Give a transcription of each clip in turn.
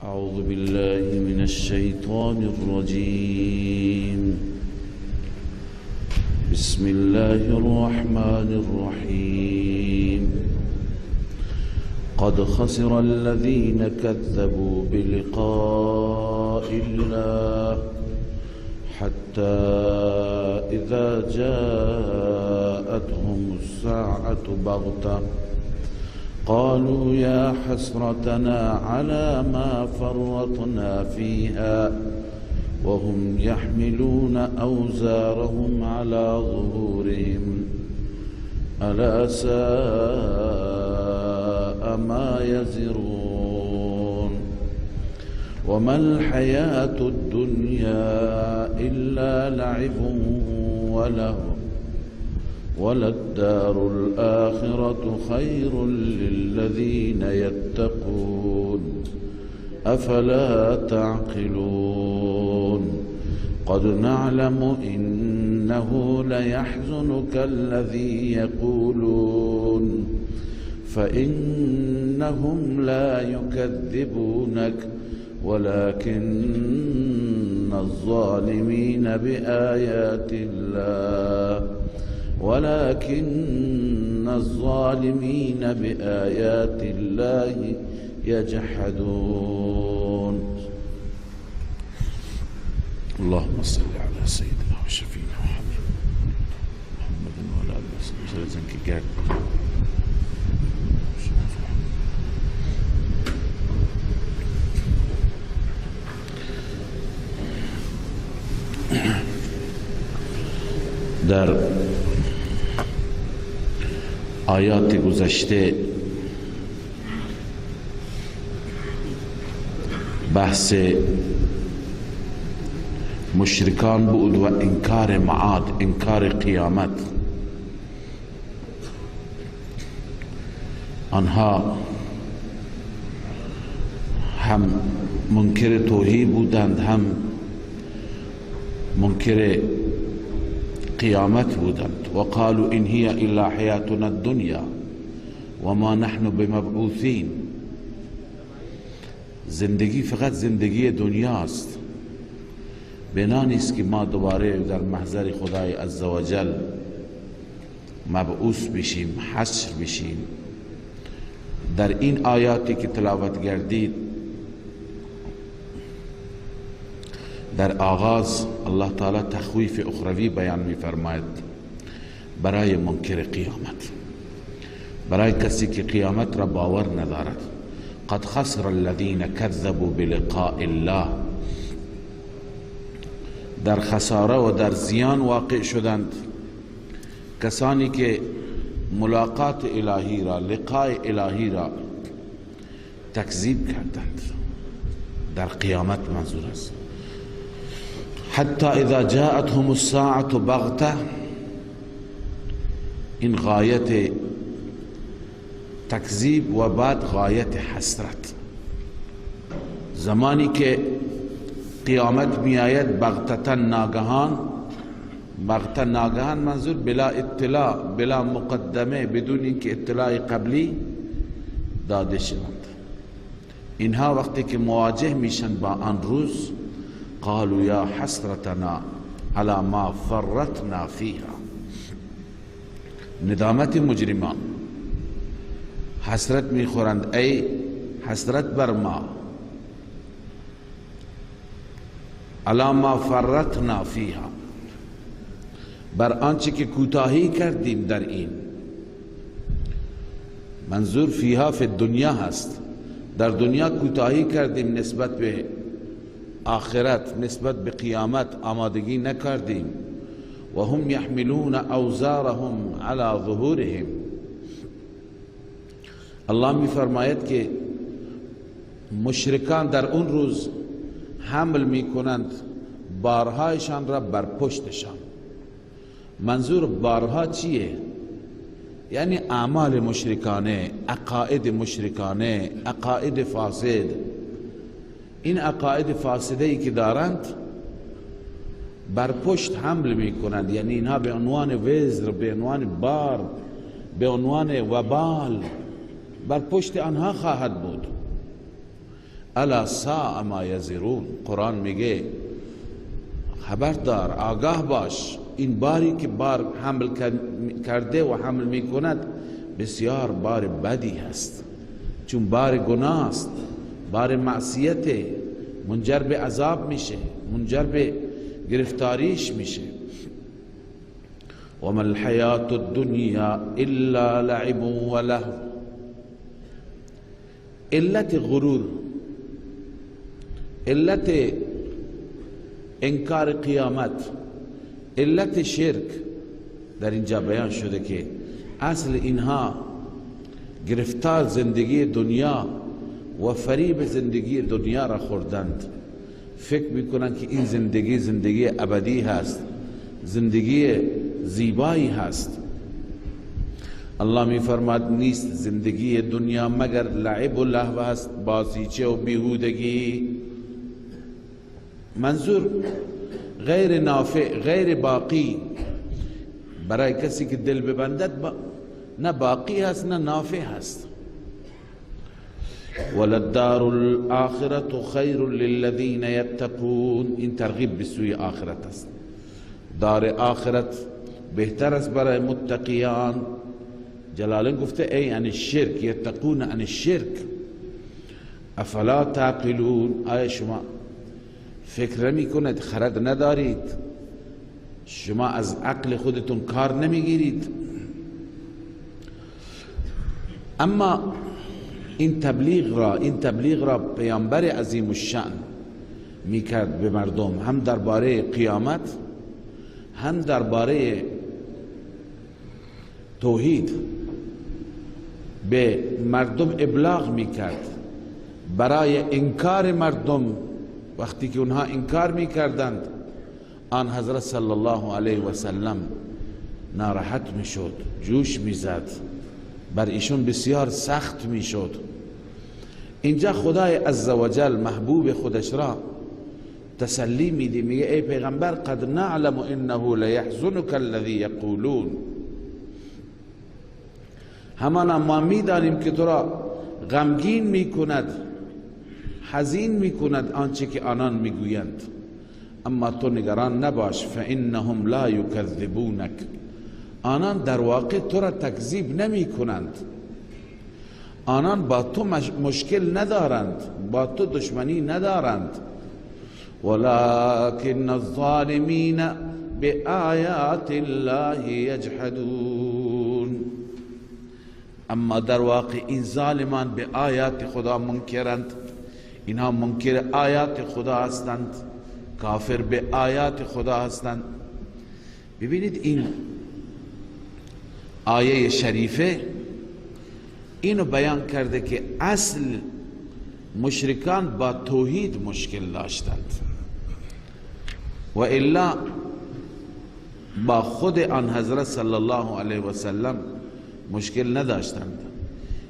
أعوذ بالله من الشيطان الرجيم. بسم الله الرحمن الرحيم. قد خسر الذين كذبوا بلقاء الله حتى إذا جاءتهم الساعة بغتة قالوا يا حسرتنا على ما فرطنا فيها وهم يحملون أوزارهم على ظهورهم ألا ساء ما يزرون. وما الحياة الدنيا إلا لعب ولهو وللدار الآخرة خير للذين يتقون أفلا تعقلون. قد نعلم إنه ليحزنك الذي يقولون فإنهم لا يكذبونك ولكن الظالمين بآيات الله يجحدون. اللهم صل على سيدنا وشفينا محمد وعلى آله وصحبه وسلم. در آیات گذشته بحث مشرکان بود و انکار معاد، انکار قیامت. آنها هم منکر توحید بودند، هم منکر قیامت بودند. و قالوا ان هي الا حیاتنا الدنیا و ما نحن بمبعوثین. زندگی فقط زندگی دنیاست، بنا نیست که ما دوباره در محضر خدای عزوجل مبعوث بشیم، حشر بشیم. در این آیاتی که تلاوت گردید در آغاز الله تعالی تخویف اخروی بیان می فرماید برای منکر قیامت، برای کسی که قیامت را باور ندارد. قد خسر الذين كذبوا بلقاء الله. در خساره و در زیان واقع شدند کسانی که ملاقات الهی را، لقاء الهی را تکذیب کردند. در قیامت منظور است. حتی اذا جاءتهم الساعة بغته، این غایت تکذیب و بعد غایت حسرت. زمانی که قیامت می آید بغتتا، ناگهان، بغتتا ناگهان منظور بلا اطلاع، بلا مقدمه، بدون اینکه اطلاع قبلی داده شوند. اینها وقتی که مواجه میشن با آن روز قالوا یا حسرتنا على ما فرطنا فيها. ندامت مجرمان، حسرت میخورند، ای حسرت بر ما، على ما فرطنا فيها، بر آنچه که کوتاهی کردیم در این. منظور فیها فی الدنیا هست. در دنیا کوتاهی کردیم نسبت به آخرت، نسبت به قیامت آمادگی نکردیم. و هم یحملون اوزارهم علی ظهورهم. الله می فرماید که مشرکان در اون روز حمل می کنند بارهایشان را بر پشتشان. منظور بارها چیه؟ یعنی اعمال مشرکانه، عقاید مشرکانه، عقاید فاسد. این عقاید فاسده ای که دارند بر پشت حمل می کنند، یعنی اینها به عنوان وزر، به عنوان بار، به عنوان وبال بر پشت آنها خواهد بود. الا ساء ما یزرون. قرآن میگه خبردار، آگاه باش، این باری که بار حمل کرده و حمل میکند بسیار بار بدی هست، چون بار گناه است، بار معصیت، منجر به عذاب میشه، منجر به گرفتاریش میشه. وما الحیات الدنیا الا لعب و لهو. علت غرور، علت انکار قیامت، علت شرک در اینجا بیان شده که اصل اینها گرفتار زندگی دنیا و فریب زندگی دنیا را خوردند. فکر میکنند که این زندگی زندگی ابدی هست، زندگی زیبایی هست. الله میفرماد نیست زندگی دنیا مگر لعب و لهو هست، بازیچه و بیهودگی. منظور غیر نافع، غیر باقی. برای کسی که دل ببندد نه باقی هست نه نافع هست. وللدار الآخرة خیر للذین یتقون. این ترغیب به سوی آخرت است. دار آخرت بهتر است برای متقیان. جلالین گفته ای عن الشرک، یتقون عن الشرک. افلا تعقلون. آیا شما فکر نمی کند، خرد ندارید؟ شما از عقل خودتون کار نمیگیرید؟ اما این تبلیغ را پیامبر عظیم الشأن میکرد به مردم، هم درباره قیامت، هم درباره توحید به مردم ابلاغ میکرد. برای انکار مردم، وقتی که اونها انکار میکردند، آن حضرت صلی الله علیه و سلم ناراحت میشد، جوش میزد، بر ایشون بسیار سخت میشد. اینجا خدای عزوجل محبوب خودش را تسلی میده، میگه ای پیغمبر قد نعلم انه لیحزنک الذی یقولون. همانا ما میدانیم که تو را غمگین میکند، حزین میکند آنچه که آنان میگویند، اما تو نگران نباش. فانهم لا یکذبونک. آنان در واقع تو را تکذیب نمی کنند، آنان با تو مشکل ندارند، با تو دشمنی ندارند. ولكن الظالمین بآیات الله یجحدون. اما در واقع این ظالمان به آیات خدا منکرند. اینها منکر آیات خدا هستند، کافر به آیات خدا هستند. ببینید این آیه شریفه اینو بیان کرده که اصل مشرکان با توحید مشکل داشتند و الا با خود آن حضرت صلی الله علیه و سلم مشکل نداشتند.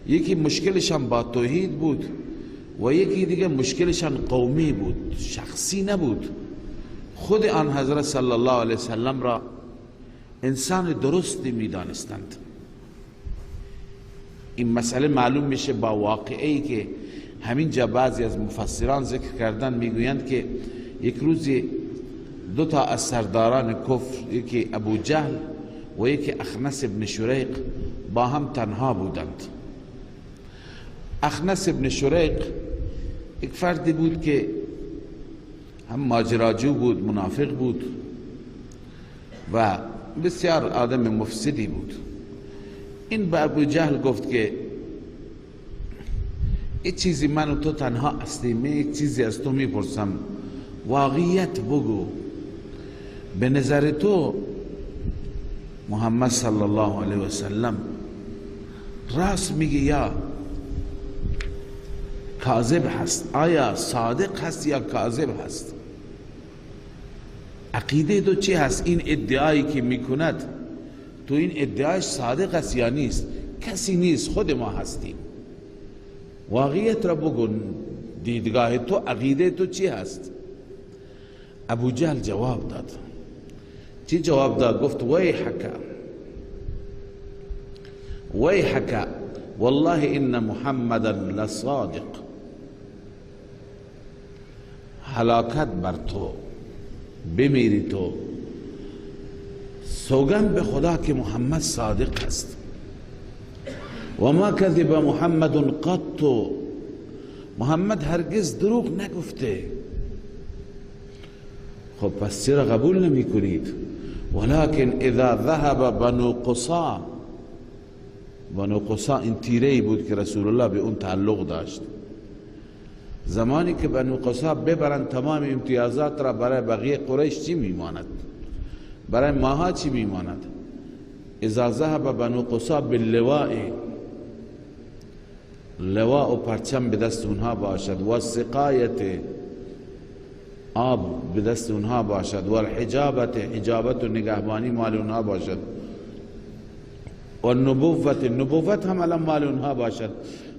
یکی مشکلشان با توحید بود و یکی دیگه مشکلشان قومی بود، شخصی نبود. خود آن حضرت صلی الله علیه و سلم را انسان درستی میدانستند. این مسئله معلوم میشه با واقعی که همینجا بعضی از مفسران ذکر کردن، میگویند که یک روزی دو تا از سرداران کفر، یکی ابو جهل و یکی اخنس ابن شریق، با هم تنها بودند. اخنس ابن شریق یک فردی بود که هم ماجراجو بود، منافق بود و بسیار آدم مفسدی بود. این به ابو جهل گفت که یک چیزی من و تو تنها هستیم، من یک چیزی از تو میپرسم، واقعیت بگو، به نظر تو محمد صلی الله علیه و سلم راست میگه یا کاذب هست؟ آیا صادق هست یا کاذب هست؟ عقیده تو چی هست؟ این ادعایی که میکند تو این ادعایش صادق است یا نیست؟ کسی نیست، خود ما هستیم. واقعیت را بگو، دیدگاه تو، عقیده تو چی هست؟ ابو جهل جواب داد. چی جواب داد؟ گفت ویحک والله ان محمدا لصادق. هلاکت بر تو، بمیری تو. سوگند به خدا که محمد صادق است. و ما کذب محمد قط، محمد هرگز دروغ نگفته. خب پس چرا قبول نمی کنید؟ ولكن اذا ذهب بنو قصا، بنو قصا این تیره‌ای بود که رسول الله به اون تعلق داشت. زمانی که بنو قصا ببرند تمام امتیازات را، برای بقیه قریش چی میماند؟ برای ماها چی میماند؟ اذا ذهب بنو قصا باللواء، لواء و پرچم به دست اونها باشد، و سقایت آب به دست اونها باشد، و الحجابت، حجابت و نگهبانی مال اونها باشد، و النبوت، نبوت هم الان مال اونها باشد.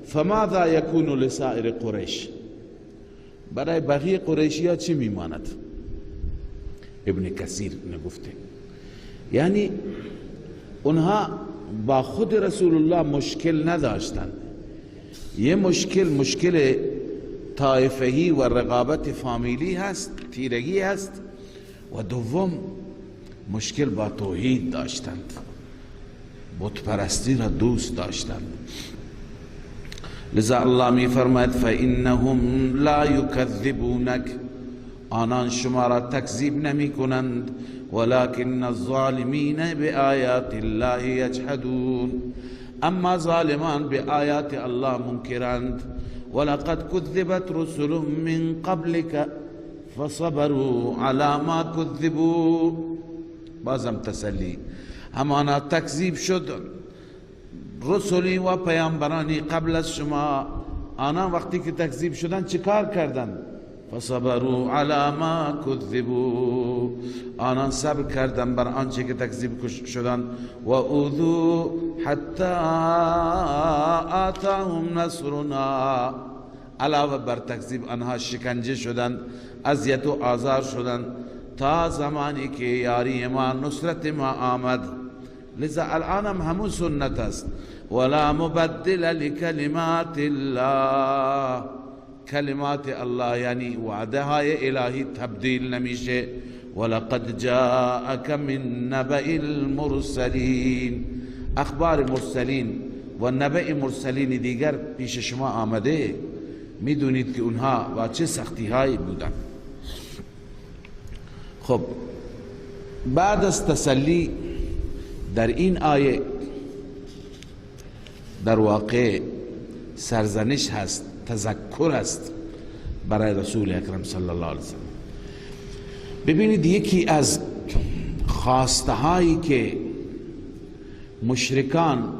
فماذا یکون لسائر قریش، برای بقیه قریشی ها چی میماند؟ ابن کثیر نگفته یعنی اونها با خود رسول الله مشکل نداشتند. یه مشکل طایفهی و رقابت فامیلی هست، تیرگی هست، و دوم مشکل با توحید داشتند، بت پرستی را دوست داشتند. لذا الله می فرماید فإنهم لا یکذبونک، آنان شما را تکذیب نمی کنند، ولكن الظالمین بآیات الله یجحدون، اما ظالمان به آیات الله منکرند. ولقد كذبت رسل من قبلك فصبروا على ما كذبوا، بازم تسلی، همانا تکذیب شد رسولی و پیامبرانی قبل از شما، آنها وقتی که تکذیب شدن چیکار کردند؟ فصبروا على ما كذبوا، آنان صبر کردند بر آنچه که تکذیب شدند. و اوذوا حتی آتاهم نصرنا، علاوه بر تکذیب آنها شکنجه شدند، اذیت و آزار شدند، تا زمانی که یاری ما، نصرت ما آمد. لذا الان هم همون سنت است. ولا مبدل لکلمات الله، کلمات الله یعنی وعده های الهی تبدیل نمیشه. ولقد جاءك من نبأ المرسلین، اخبار مرسلین و نبأ مرسلین دیگر پیش شما آمده، میدونید که اونها با چه سختی هایی بودن. خب بعد از تسلی در این آیه در واقع سرزنش هست، تذکر است برای رسول اکرم صلی الله علیه وسلم. ببینید یکی از خواسته هایی که مشرکان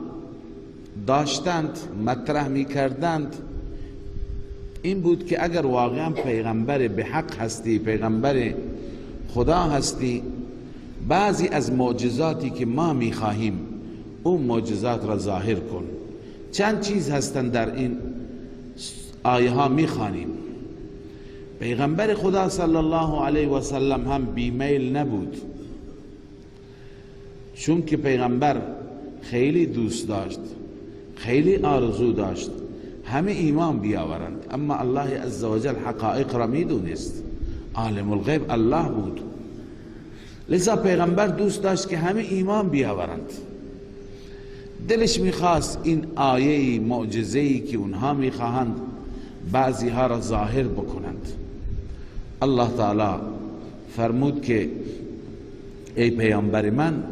داشتند، مطرح می کردند، این بود که اگر واقعا پیغمبر به حق هستی، پیغمبر خدا هستی، بعضی از معجزاتی که ما می خواهیم اون معجزات را ظاهر کن. چند چیز هستند در این آیه ها می خوانیم. پیغمبر خدا صلی الله علیه و سلم هم بیمیل نبود، چون که پیغمبر خیلی دوست داشت، خیلی آرزو داشت همه ایمان بیاورند، اما الله عزوجل حقایق را میدونست، عالم الغیب الله بود. لذا پیغمبر دوست داشت که همه ایمان بیاورند. دلش میخواست این آیه معجزه‌ای که اونها میخواهند بعضی ها را ظاهر بکنند. الله تعالی فرمود که ای پیامبر من،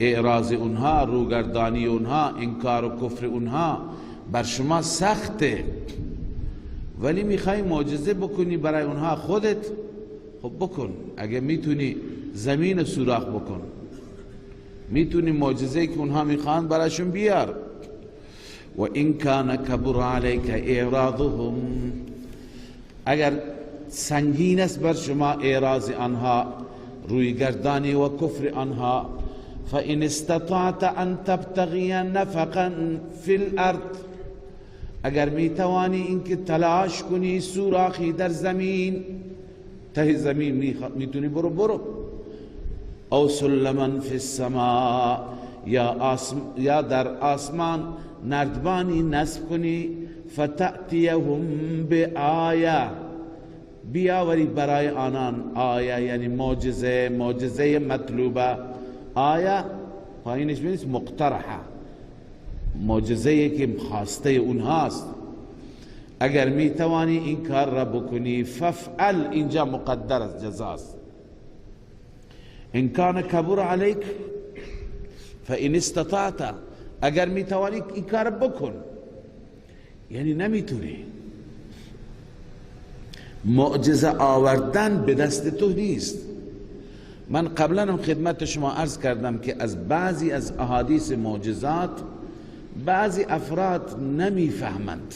اعراض اونها، روگردانی اونها، انکار و کفر اونها بر شما سخته، ولی میخوای معجزه بکنی برای اونها خودت، خب بکن. اگه میتونی زمین سوراخ بکن، میتونی معجزه‌ای که اونها میخوان براشون بیار. و این کان کبر علیک اعراضهم، اگر سنگین است بر شما اعراض آنها، رویگردانی و کفر آنها، فإن استطعت ان تبتغی نفقا فی الارض، اگر میتوانی اینکه تلاش کنی سوراخی در زمین، ته زمین میتونی برو، او سلما فی السماء، یا در آسمان نردبانی نصب کنی، فتأتیهم بآیه، بیاورید برای آنان آیه، یعنی معجزه مطلوبه. آیه پایینش بینید مقترحه، معجزه‌ای که خواسته اونهاست. اگر می توانی این کار را بکنی فافعل، اینجا مقدر است، جزاست. ان کان کبر علیک فان استطعت، اگر می توانی این کار بکن، یعنی نمیتونی. معجزه آوردن به دست تو نیست. من قبلا هم خدمت شما عرض کردم که از بعضی از احادیث معجزات بعضی افراد نمیفهمند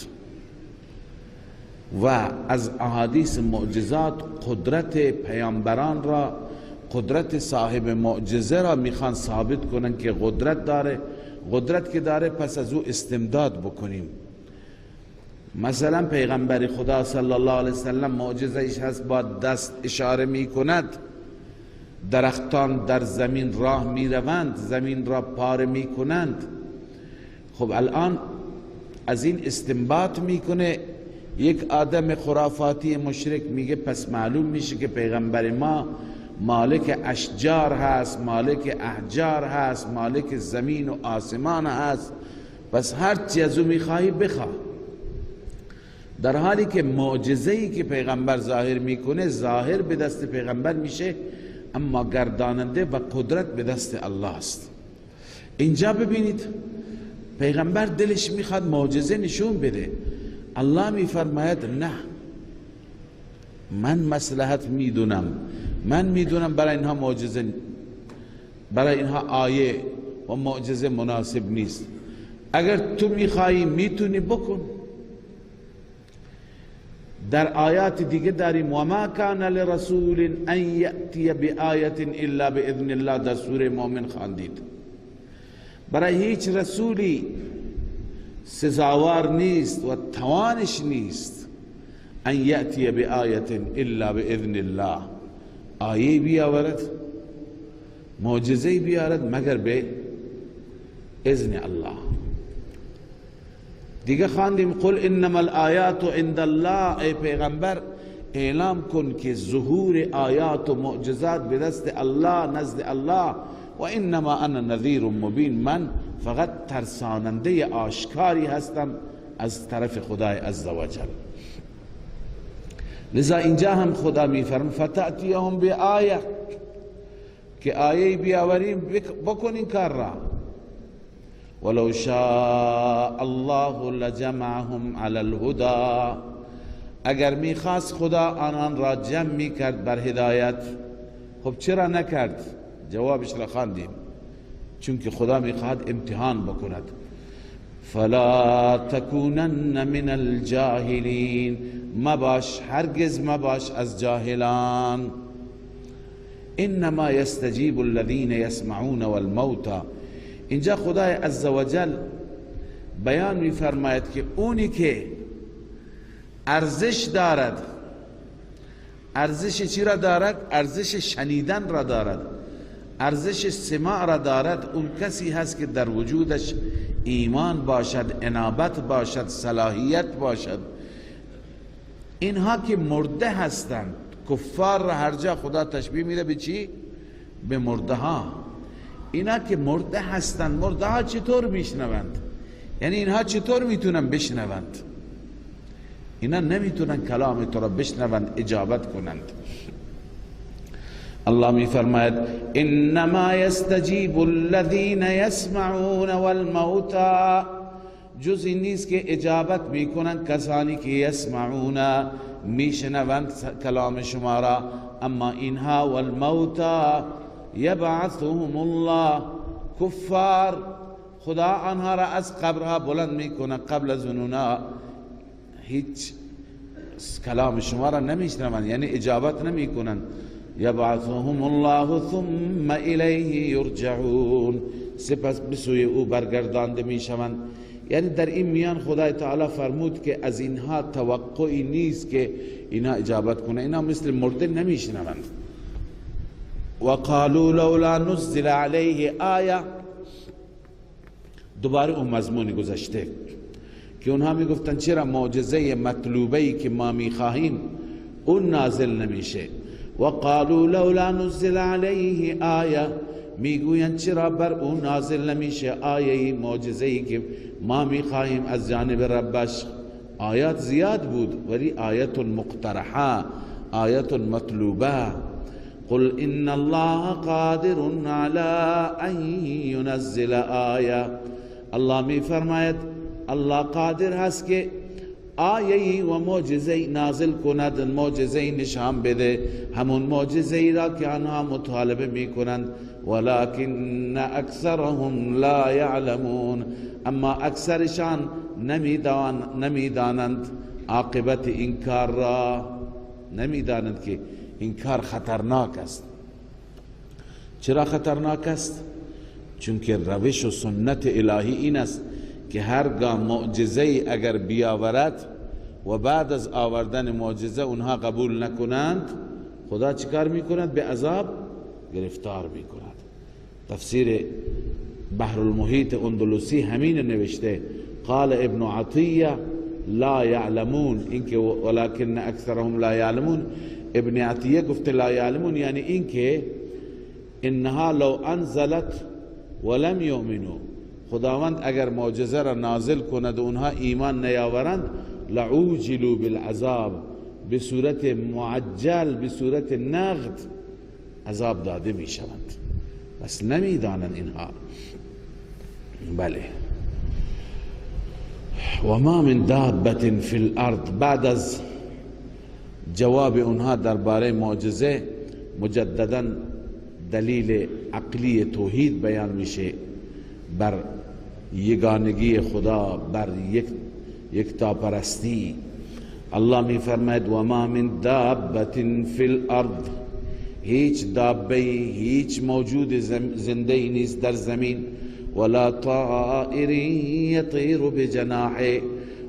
و از احادیث معجزات قدرت پیامبران را، قدرت صاحب معجزه را میخوان ثابت کنن که قدرت داره. قدرت که داره پس از او استمداد بکنیم. مثلا پیغمبر خدا صلی الله علیه وسلم معجزه ایش هست، با دست اشاره می کند، درختان در زمین راه می روند، زمین را پاره می کنند. خب الان از این استنباط میکنه یک آدم خرافاتی مشرک، میگه پس معلوم میشه که پیغمبر ما مالک اشجار هست، مالک احجار هست، مالک زمین و آسمان هست، پس هر چی از او میخواهی بخواه. در حالی که معجزه‌ای که پیغمبر ظاهر میکنه ظاهر به دست پیغمبر میشه، اما گرداننده و قدرت به دست الله است. اینجا ببینید پیغمبر دلش میخواد معجزه نشون بده، الله میفرماید نه، من مصلحت میدونم، من میدونم برای اینها معجزه، برای اینها آیه و معجزه مناسب نیست. اگر تو میخوایی میتونی بکن. در آیات دیگه داریم و ما کان لرسول ان یأتی بآیة الا باذن الله، در سوره مؤمن خواندید. برای هیچ رسولی سزاوار نیست و توانش نیست ان یأتی بآیة الا باذن الله، آیه بیاورد، معجزه بیارد مگر به اذن الله. دیگه خواندیم قل انما الآیات عند الله، ای پیغمبر اعلام کن که ظهور آیات و معجزات به دست الله، نزد الله. و انما انا نذیر مبین، من فقط ترساننده آشکاری هستم از طرف خدای عزوجل. لذا اینجا هم خدا میفرم فتأتیهم بآیه، که آیه بیاوریم بکن این کار را. ولو شاء الله لجمعهم على الهدى، اگر میخواست خدا آنان را جمع میکرد بر هدایت. خب چرا نکرد؟ جوابش را خواندیم، چون که خدا میخواد امتحان بکند. فلا تکونن من الجاهلین، مباش، هرگز مباش از جاهلان. انما یستجیب الذین یسمعون والموتى، اینجا خدای عزوجل بیان میفرماید که اونی که ارزش دارد، ارزش چی را دارد؟ ارزش شنیدن را دارد، ارزش سماع را دارد. اون کسی هست که در وجودش ایمان باشد، انابت باشد، صلاحیت باشد. اینها که مرده هستند، کفار را هر جا خدا تشبیه میده به چی؟ به مرده ها. اینا که مرده هستند، مرده ها چطور میشنوند؟ یعنی اینها چطور میتونن بشنوند؟ اینا نمیتونن کلام تو را بشنوند، اجابت کنند. الله میفرماید انما یستجیب الذین یسمعون والموتى، جز این نیست که اجابت میکنند کسانی که یسمعون، میشنوند کلام شما را، اما اینها والموتى یبعثهم الله، کفار خدا آنها را از قبرها بلند میکنه، قبل از اونها هیچ کلام شما را نمیشنوند، یعنی اجابت نمیکنند. یبعثهم الله ثم الیه یرجعون، سپس به سوی او برگردانده میشوند. یعنی در این میان خدای تعالی فرمود که از اینها توقعی نیست که اینها اجابت کنه، اینها مثل مرده نمیشنوند. وقالوا لولا نزل علیه آیه، دوباره اون مضمون گذشته که اونها میگفتن چرا معجزه مطلوبه‌ای که ما میخواهیم اون نازل نمیشه. و قالوا لولا نزل علیه آیه، میگویند چرا بر اون نازل نمیشه آیه معجزه‌ای که ما میخواهیم از جانب ربش. آیات زیاد بود ولی آیت مقترحه، آیت مطلوبه. قل ان الله قادر على ان ينزل آیه، الله می فرماید الله قادر هست که آیه و معجزه نازل کند، معجزه نشان بده، همون معجزه را که آنها مطالبه می کنند. ولكن اکثرهم لا يعلمون، اما اکثرشان نمیدانند عاقبت این کار را، نمیدانند که این کار خطرناک است. چرا خطرناک است؟ چون که روش و سنت الهی این است که هرگاه معجزه اگر بیاورد و بعد از آوردن معجزه اونها قبول نکنند، خدا چیکار میکند؟ به عذاب گرفتار میکند. تفسیر بحر المحیط اندلسی همین نوشته، قال ابن عطیه لا یعلمون، اینکه ولكن اکثرهم لا یعلمون، ابن عطیه گفته لا یعلمون یعنی اینکه انها لو انزلت ولم یؤمنوا، خداوند اگر معجزه را نازل کند و اونها ایمان نیاورند، لعوجلوا بالعذاب، به صورت معجل، به صورت نقد عذاب داده می شوند. بس نمیدانند اینها. بله. و ما من دابة فی الارض، بعد از جواب اونها درباره معجزه مجددا دلیل عقلی توحید بیان میشه بر یگانگی خدا، بر یکتاپرستی. الله می فرماید و ما من دابة فی الارض، هیچ دابه، هیچ موجود زنده نیست در زمین، ولا طائر یطیر بجناحه،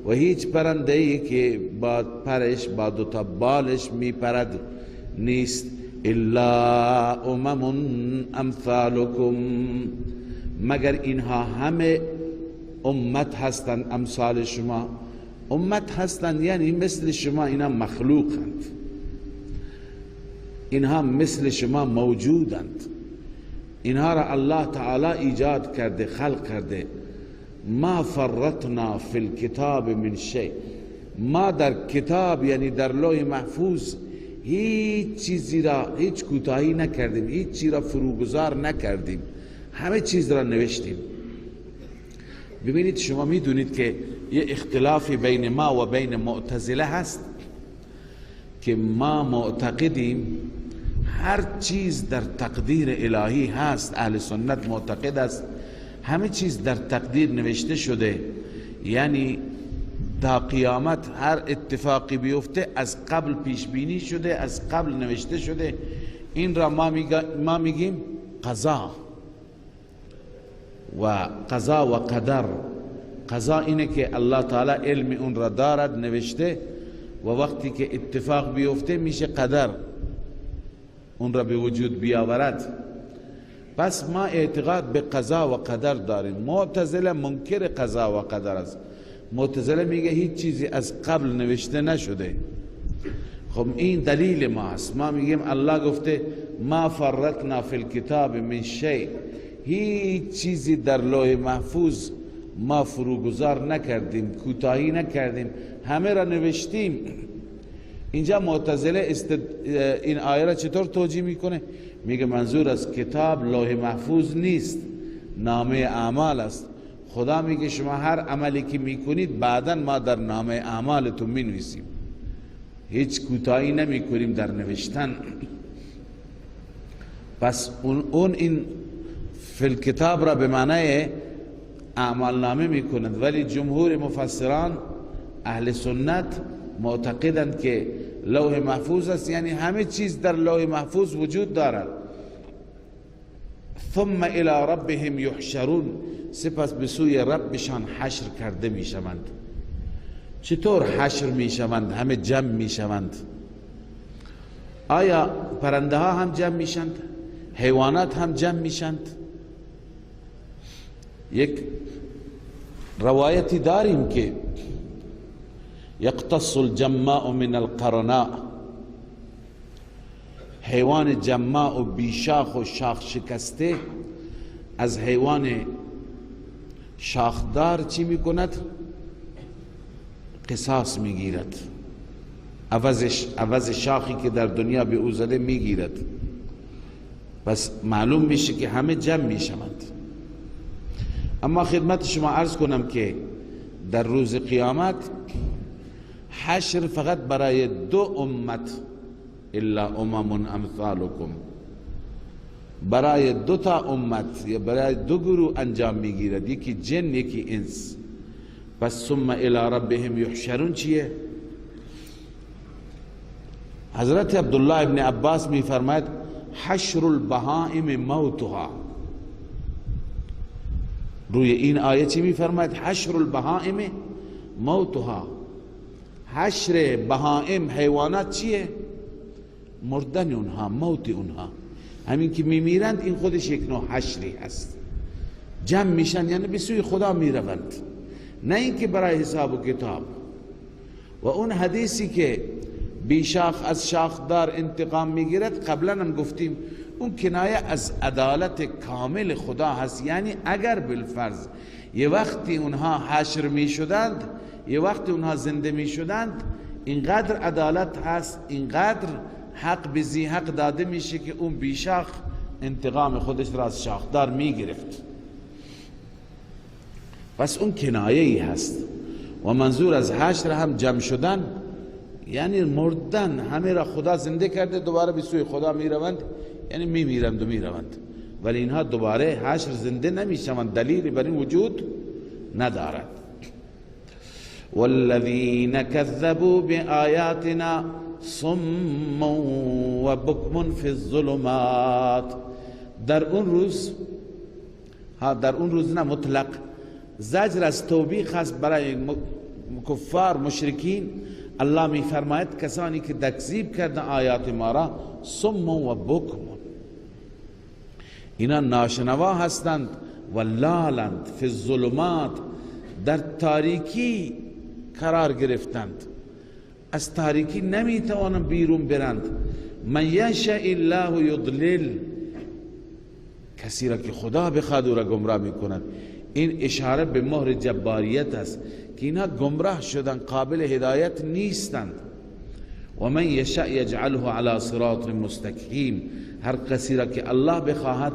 و هیچ پرنده‌ای که با پرش، با دو تا بالش می پرد نیست، الا امم امثالکم، مگر اینها همه امت هستند امثال شما. امت هستند یعنی مثل شما، اینا مخلوقند، اینها مثل شما موجودند، اینها را الله تعالی ایجاد کرده، خلق کرده. ما فرطنا فی الکتاب من شیء، ما در کتاب یعنی در لوح محفوظ هیچ چیزی را، هیچ کوتاهی نکردیم، هیچ چیزی را فروگذار نکردیم، همه چیز را نوشتیم. ببینید شما میدونید که یه اختلافی بین ما و بین معتزله هست که ما معتقدیم هر چیز در تقدیر الهی هست. اهل سنت معتقد است همه چیز در تقدیر نوشته شده، یعنی تا قیامت هر اتفاقی بیفته از قبل پیش بینی شده، از قبل نوشته شده. این را ما میگیم قضا و قضا و قدر. قضا اینه که الله تعالی علم اون را دارد، نوشته، و وقتی که اتفاق بیفته میشه قدر، اون را به وجود بیاورد. پس ما اعتقاد به قضا و قدر داریم. معتزله منکر قضا و قدر است. معتزله میگه هیچ چیزی از قبل نوشته نشده. خب این دلیل ما است. ما میگیم الله گفته ما فرطنا فی الکتاب من شیء، هیچ چیزی در لوح محفوظ ما فروگذار نکردیم، کوتاهی نکردیم، همه را نوشتیم. اینجا معتزله این آیه را چطور توجیه میکنه؟ میگه منظور از کتاب لوح محفوظ نیست، نامه اعمال است. خدا میگه شما هر عملی که میکنید بعدا ما در نامه اعمالتون مینویسیم، هیچ کوتاهی نمیکنیم در نوشتن. پس اون این فی الکتاب را به معنای اعمال نامه میکنند، ولی جمهور مفسران اهل سنت معتقدند که لوح محفوظ است، یعنی همه چیز در لوح محفوظ وجود دارد. ثم الى ربهم یحشرون، سپس به سوی ربشان حشر کرده میشوند. چطور حشر میشوند؟ همه جمع میشوند. آیا پرنده ها هم جمع میشند؟ حیوانات هم جمع میشند؟ یک روایتی داریم که یقتص الجماء من القرناء، حیوان جماع و بیشاخ و شاخ شکسته از حیوان شاخدار چی میکند؟ قصاص میگیرد، عوض شاخی که در دنیا به او زده میگیرد. پس معلوم میشه که همه جمع میشوند. اما خدمت شما عرض کنم که در روز قیامت حشر فقط برای 2 امت، الا امم امثالکم، برای 2 تا امت یا برای 2 گروه انجام میگیرد، یکی جن یکی انس. پس ثم الی ربهم یحشرون چیه؟ حضرت عبدالله ابن عباس میفرماید حشر البهائم موتها. روی این آیه چی میفرماید؟ حشر البهائم موتها. حشر بهائم حیوانات چیه؟ مردن اونها، موت اونها. همین که میمیرند این خودش یک نوع حشری هست. جمع میشن یعنی به سوی خدا میروند، نه اینکه برای حساب و کتاب. و اون حدیثی که بیشاخ از شاخدار انتقام میگیرد، قبلا هم گفتیم اون کنایه از عدالت کامل خدا هست. یعنی اگر بالفرض یه وقتی اونها حشر میشدند، یه وقتی اونها زنده میشدند، اینقدر عدالت هست، اینقدر حق به ذی حق داده میشه که اون بیشاخ انتقام خودش را از شاخدار میگرفت. پس اون کنایه ای هست. و منظور از حشر هم جمع شدن، یعنی مردن. همه را خدا زنده کرده، دوباره به سوی خدا میروند، یعنی میمیرند و میروند. ولی اینها دوباره حشر زنده نمیشوند، دلیلی بر این وجود ندارد. والذین کذبوا بآیاتنا صم و بکم فی الظلمات. در اون روز نه مطلق زجر از توبیخ هست برای کفار مشرکین. الله می فرماید کسانی که تکذیب کردن آیات ما را صم و بکم، اینا ناشنوا هستند. و لالند فی الظلمات، در تاریکی قرار گرفتند، از تاریکی نمی توانند بیرون برند. من یشاء الله یضلل، کسی را که خدا بخواد او را گمراه می کند. این اشاره به مهر جباریت است که اینا گمراه شدن، قابل هدایت نیستند. و من یشاء یجعله علی صراط مستقیم، هر کسی را که الله بخواهد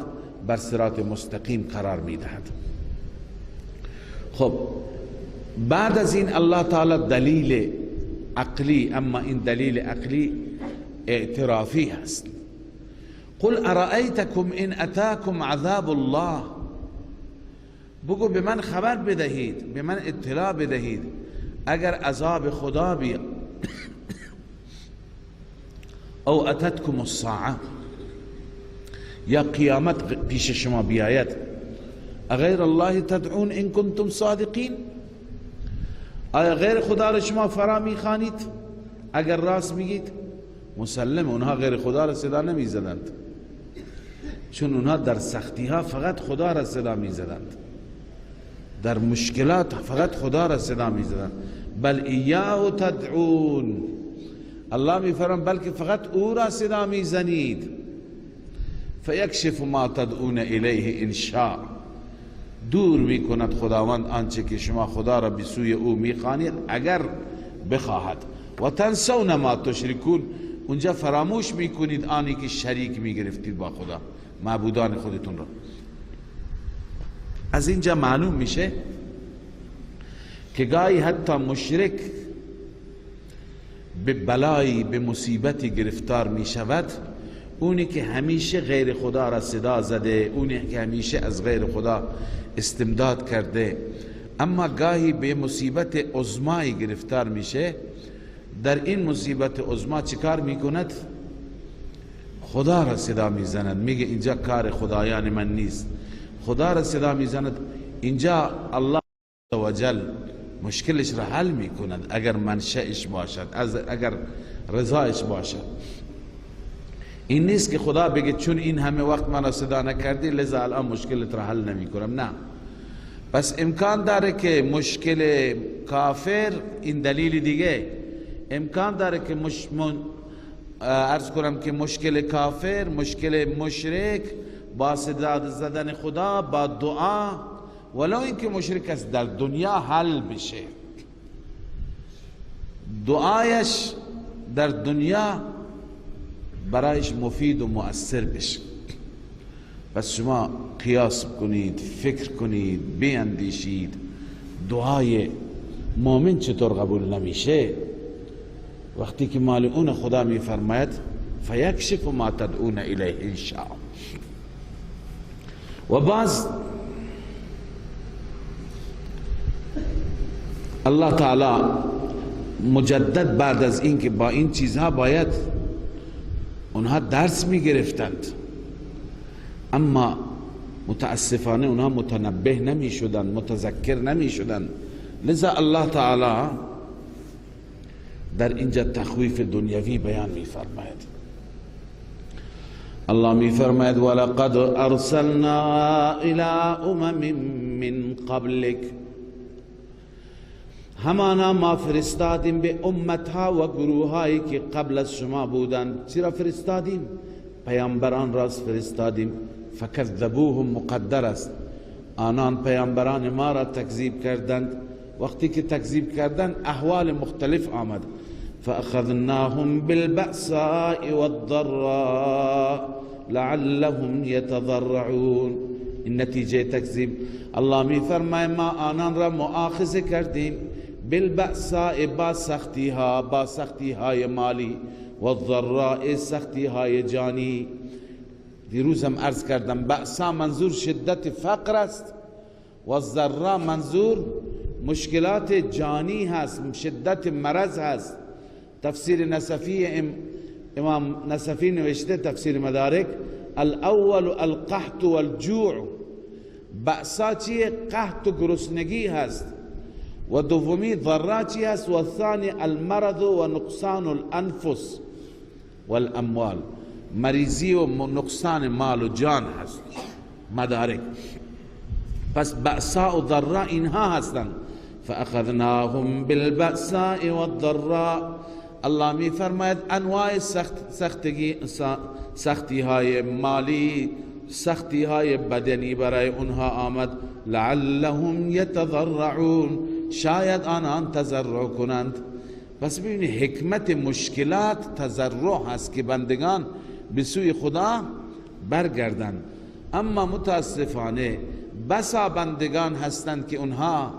بر صراط مستقیم قرار میدهد. خب بعد از این الله تعالی دلیل عقلی، اما این دلیل عقلی اعترافی هست. قل ارأیتکم ان اتاکم عذاب الله، بگو به من خبر بدهید، به من اطلاع بدهید اگر عذاب خدا بیاد، او اتتکم الساعه، یا قیامت پیش شما بیاید، اغیر الله تدعون ان کنتم صادقین، آیا غیر خدا را شما فرا میخوانید اگر راست میگید؟ مسلم اونها غیر خدا را صدا نمیزدند، چون اونها در سختی ها فقط خدا را صدا میزدند، در مشکلات فقط خدا را صدا میزدند. بل ایاه تدعون، الله میفرماید بلکه فقط او را صدا میزنید. فیکشف ما تدعون الیه ان شاء، دور میکند خداوند آنچه که شما خدا را به سوی او میخوانید اگر بخواهد. و تنسون ما تشرکون، اونجا فراموش میکنید آنی که شریک میگرفتید با خدا، معبودان خودتون را. از اینجا معلوم میشه که گاهی حتی مشرک به بلایی، به مصیبتی گرفتار میشود اونی که همیشه غیر خدا را صدا زده، اونی که همیشه از غیر خدا استمداد کرده. اما گاهی به مصیبت عظمایی گرفتار میشه، در این مصیبت عظما چیکار میکند؟ خدا را صدا میزند، میگه اینجا کار خدایان من نیست، خدا را صدا میزند. اینجا الله عزوجل مشکلش را حل میکند اگر منشأش باشد، اگر رضایش باشد. این نیست که خدا بگه چون این همه وقت من را صدا نکردی لذا الان مشکلت را حل نمی کنم. نه، پس امکان داره که مشکل کافر، این دلیل دیگه، امکان داره که عرض کنم که مشکل کافر، مشکل مشرک با صدا زدن خدا، با دعا، ولو اینکه مشرک است، در دنیا حل بشه، دعایش در دنیا برایش مفید و مؤثر بشه. پس شما قیاس کنید، فکر کنید، بیندیشید دعای مؤمن چطور قبول نمیشه؟ وقتی که مال اون خدا میفرماید فیکشف ما تدعون الیه ان شاء. و باز الله تعالی مجدد بعد از این که با این چیزها باید اونها درس می گرفتند، اما متاسفانه اونها متنبه نمی شدن، متذکر نمی شدن، لذا الله تعالی در اینجا تخویف دنیوی بیان می فرماید. الله می فرماید ولقد ارسلنا الى امم من قبلک، همانا ما فرستادیم به امتها و گروهایی که قبل از شما بودند. چرا فرستادیم؟ پیامبران را فرستادیم. فکذبوهم مقدر است، آنان پیامبران ما را تکذیب کردند. وقتی که تکذیب کردند احوال مختلف آمد. فاخذناهم بالبأساء والضراء لعلهم يتضرعون. این نتیجه تکذیب. الله می فرماید ما آنان را مؤاخذه کردیم بالبأساء، با سختی ها، با سختی های مالی، والضراء سختی های جانی. دیروزم عرض کردم بأسا منظور شدت فقر است، والضراء منظور مشکلات جانی هست، شدت مرض هست. تفسیر نصفی امام نصفی نوشته، تفسیر مدارک، الاول القحط والجوع. بأسا چیه؟ قحط و گرسنگی هست. و دومی ضرا چی هست؟ و ثانی المرض و نقصان الانفس والاموال، مریضی و نقصان مال و جان هست. مدارک. پس بأسا و ضرا اینها هستند. فاخذناهم بالبأساء والضراء. الله می فرماید انواع سختی های مالی، سختی های بدنی برای اونها آمد. لعلهم یتضرعون، شاید آنان تضرع کنند. پس ببینید حکمت مشکلات تضرع هست که بندگان به سوی خدا برگردند. اما متاسفانه بسا بندگان هستند که اونها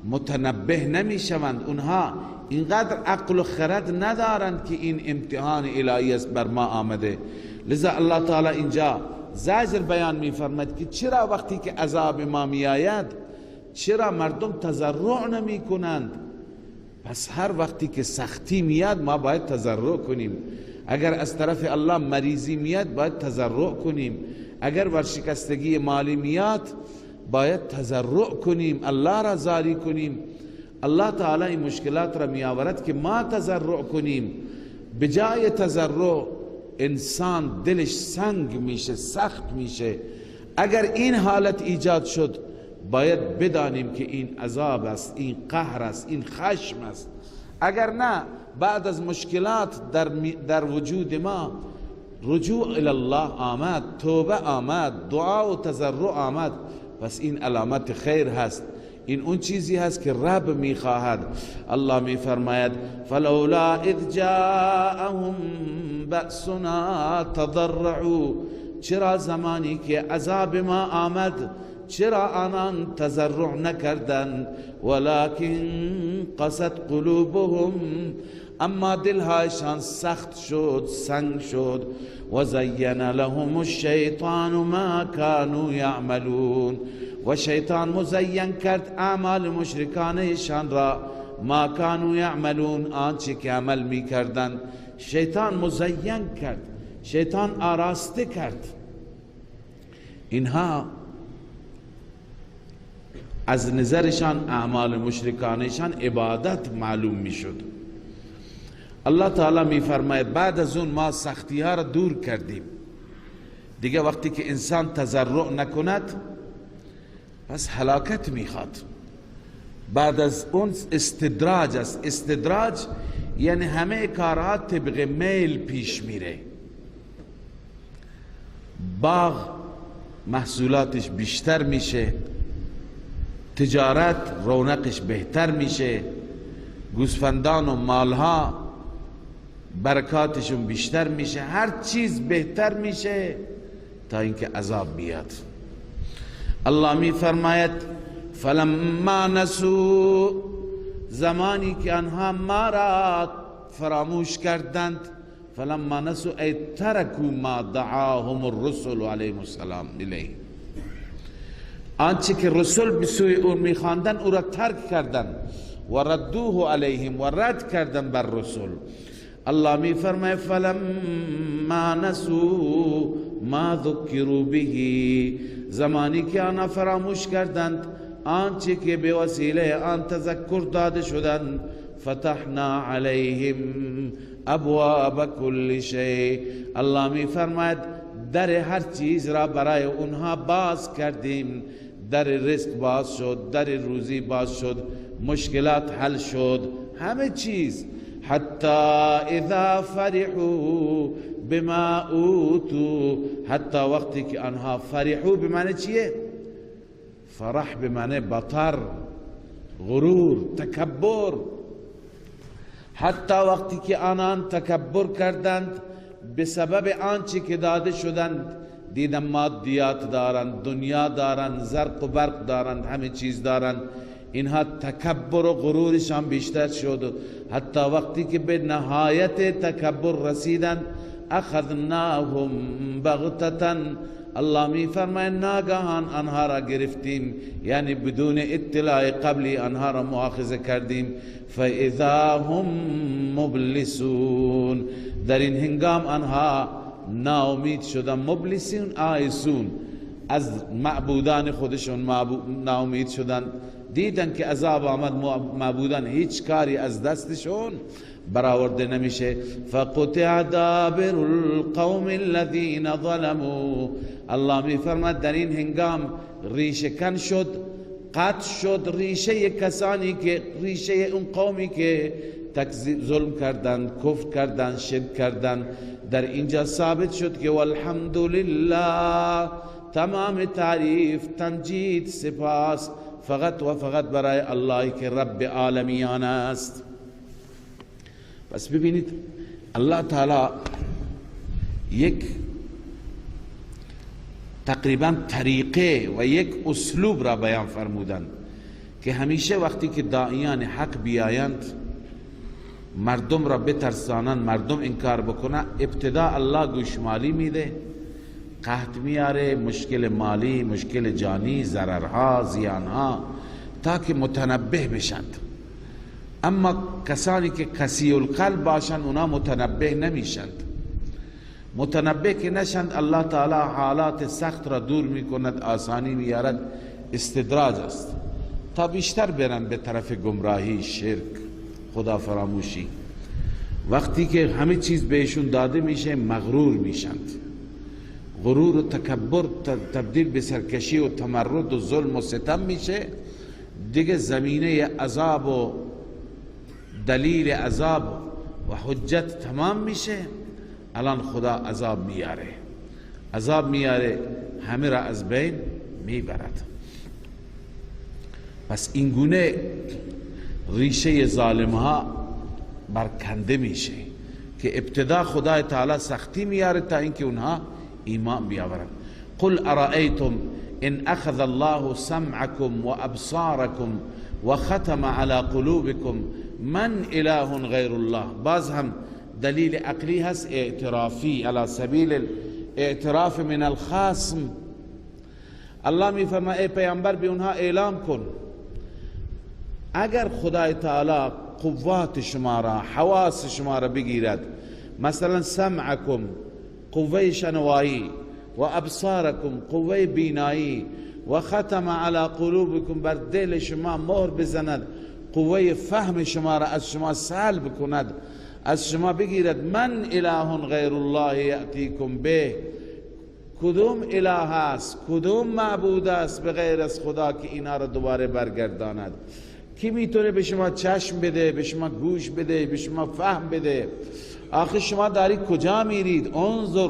متنبه نمی شوند، اونها اینقدر عقل و خرد ندارند که این امتحان الهی است بر ما آمده. لذا الله تعالی اینجا زجر بیان می فرماید که چرا وقتی که عذاب ما می آید چرا مردم تضرع نمی کنند؟ پس هر وقتی که سختی میاد ما باید تضرع کنیم. اگر از طرف الله مریضی میاد باید تضرع کنیم. اگر ورشکستگی مالی میاد باید تضرع کنیم، الله را زاری کنیم. الله تعالی این مشکلات را می آورد که ما تضرع کنیم. بجای تضرع انسان دلش سنگ میشه، سخت میشه. اگر این حالت ایجاد شد باید بدانیم که این عذاب است، این قهر است، این خشم است. اگر نه بعد از مشکلات در وجود ما رجوع الی الله آمد، توبه آمد، دعا و تضرع آمد، پس این علامت خیر هست. این اون چیزی هست که رب میخواهد. الله میفرماید فلولا اذ جاءهم بأسنا تضرعوا، چرا زمانی که عذاب ما آمد چرا آنان تضرع نکردند؟ ولكن قست قلوبهم، اما دلهایشان سخت شد، سنگ شد. و زین لهم الشیطان ما كانوا یعملون، و شیطان مزین کرد اعمال مشرکانشان را. ما كانوا یعملون، آنچه که عمل می کردند شیطان مزین کرد، شیطان آراسته کرد. اینها از نظرشان اعمال مشرکانشان عبادت معلوم می شد. الله تعالی می فرماید بعد از اون ما سختی ها را دور کردیم. دیگه وقتی که انسان تضرع نکند پس هلاکت می خواد. بعد از اون استدراج است. استدراج یعنی همه کارها طبق میل پیش میره. باغ محصولاتش بیشتر میشه، تجارت رونقش بهتر میشه، گوسفندان و مالها برکاتشون بیشتر میشه، هر چیز بهتر میشه تا اینکه عذاب بیاد. الله می فرماید فلما نسوا، زمانی که آنها ما را فراموش کردند، فلما نسوا ای ترکوا ما دعاهم الرسل علیهم السلام الیه، آنچه که رسول به سوی او میخواندن او را ترک کردند و ردوه علیهم و رد کردن بر رسول. الله می فرماید فلما نسوا ما ذکروا به، زمانی که آنها فراموش کردند آنچه که به وسیله آن تذکر داده شدند، فتحنا علیهم ابواب کل شیء، الله می فرماید در هر چیز را برای اونها باز کردیم، در رزق باز شد، در روزی باز شد، مشکلات حل شد، همه چیز. حتی اذا فرحوا بما اوتوا، حتی وقتی که آنها فرحوا به معنی چیه؟ فرح به معنی بطر، غرور، تکبر. حتی وقتی که آنان تکبر کردند به سبب آنچه که داده شدند، دیدن مادیات دارند، دنیا دارند، زرق و برق دارند، همه چیز دارند، اینها تکبر و غرورشان بیشتر شد. حتی وقتی که به نهایت تکبر رسیدند، اخذناهم بغتة، الله می فرماید ناگهان آنها را گرفتیم، یعنی بدون اطلاع قبلی آنها را مؤاخذه کردیم. فاذا هم مبلسون، در این هنگام آنها ناامید شدن، مبلسون آیسون، از معبودان خودشون ناامید شدن، دیدن که عذاب آمد، معبودان هیچ کاری از دستشون برآورده نمیشه. فقطع دابر القوم الذين ظلموا، الله می فرماید در این هنگام ریشه کن شد، قطع شد ریشه کسانی که، ریشه اون قومی که ظلم کردند، کفر کردند، شرک کردند. در اینجا ثابت شد که والحمدلله، تمام تعریف، تمجید، سپاس فقط و فقط برای الله که رب عالمیان است. پس ببینید الله تعالی یک تقریبا طریقه و یک اسلوب را بیان فرمودند که همیشه وقتی که داعیان حق بیایند، مردم را بترسانند، مردم انکار بکنند، ابتدا الله گوشمالی میده، قحط میاره، مشکل مالی، مشکل جانی، ضررها، زیانها، تا که متنبه بشند. اما کسانی که قسی القلب باشند اونا متنبه نمیشند. متنبه که نشند الله تعالی حالات سخت را دور میکند، آسانی میارد، استدراج است تا بیشتر برن به طرف گمراهی، شرک، خدا فراموشی. وقتی که همه چیز بهشون داده میشه مغرور میشند، غرور و تکبر تبدیل به سرکشی و تمرد و ظلم و ستم میشه، دیگه زمینه عذاب و دلیل عذاب و حجت تمام میشه. الان خدا عذاب میاره، عذاب میاره، همه را از بین میبرد. پس این گونه ریشه ظالمها برکنده میشه که ابتدا خدای تعالی سختی میاره تا اینکه اونها ایمان بیاورند. قل ارائیتم ان اخذ الله سمعكم و ابصاركم و ختم على قلوبكم من اله غیر الله. باز هم دلیل عقلی هست، اعترافی، علی سبیل الاعتراف من الخاصم. الله می فرماید ای پیامبر به اونها اعلام کن اگر خدای تعالی قوات شما را، حواس شما را بگیرد، مثلا سمعکم قوه شنوایی و ابصارکم قوه بینایی و ختم علی قلوبکم بر دل شما مهر بزند، قوه فهم شما را از شما سلب کند، از شما بگیرد، من اله غیر الله یأتیکم به، کدوم اله است، کدوم معبود است به غیر از خدا که اینا را دوباره برگرداند، کی میتونه به شما چشم بده، به شما گوش بده، به شما فهم بده؟ آخه شما دارید کجا میرید؟ انظر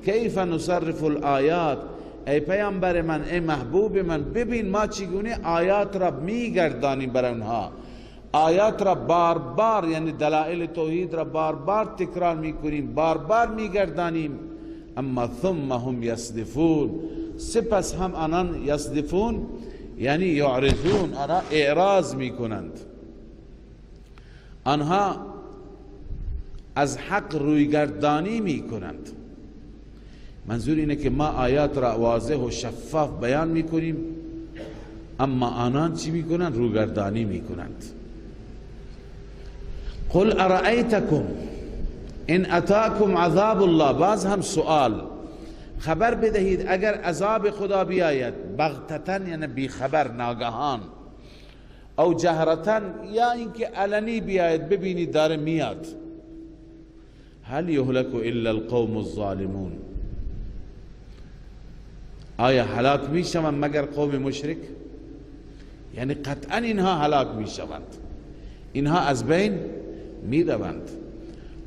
کیف نصرف الآیات. ای پیامبر من، ای محبوب من، ببین ما چگونه آیات را میگردانیم برای اونها. آیات را بار بار، یعنی دلائل توحید را بار بار تکرار میکنیم، بار بار میگردانیم. اما ثم هم یصدفون، سپس هم آنان یصدفون یعنی یعرضون، آنها اعراض میکنند، آنها از حق رویگردانی میکنند. منظور اینه که ما آیات را واضح و شفاف بیان میکنیم، اما آنان چی میکنند؟ رویگردانی میکنند. قل ارأیتکم ان اتاکم عذاب الله. باز هم سؤال، خبر بدهید اگر عذاب خدا بیاید بغتتن، یعنی بی خبر، ناگهان، او جهرتن، یا اینکه علنی بیاید، ببینید داره میاد. هل یهلک الا القوم الظالمون. آیا هلاک میشوند مگر قوم مشرک؟ یعنی قطعا اینها هلاک میشوند، اینها از بین میروند.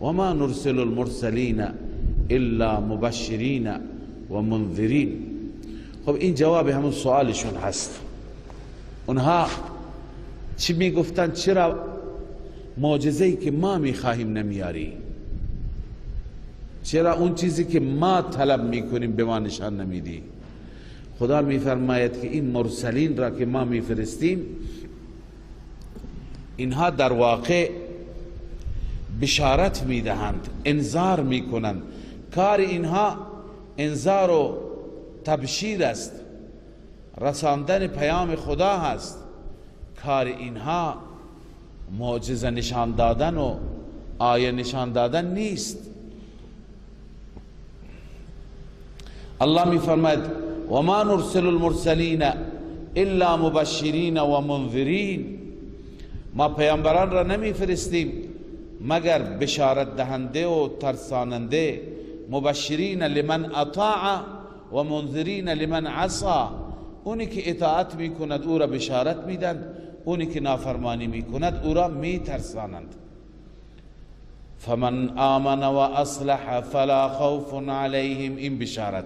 و ما نرسل المرسلین الا مبشرین و منذرین. خب این جواب همون سوالشون هست. اونها چی میگفتن؟ چرا معجزه‌ای که ما میخواهیم نمیاری؟ چرا اون چیزی که ما طلب میکنیم به ما نشان نمیدی؟ خدا میفرماید که این مرسلین را که ما میفرستیم، اینها در واقع بشارت میدهند، انذار میکنند. کار اینها انذار و تبشیر است، رساندن پیام خدا هست. کار اینها معجزه نشان دادن و آیه نشان دادن نیست. الله میفرماید و ما نرسل المرسلین الا مبشرین و منذرین. ما پیامبران را نمیفرستیم مگر بشارت دهنده و ترساننده. مبشرین لمن اطاع و منذرین لمن عصا. اونی که اطاعت میکند او را بشارت میدند، اونی که نافرمانی میکند او را میترسانند. فمن آمن و اصلح فلا خوف علیهم. این بشارت،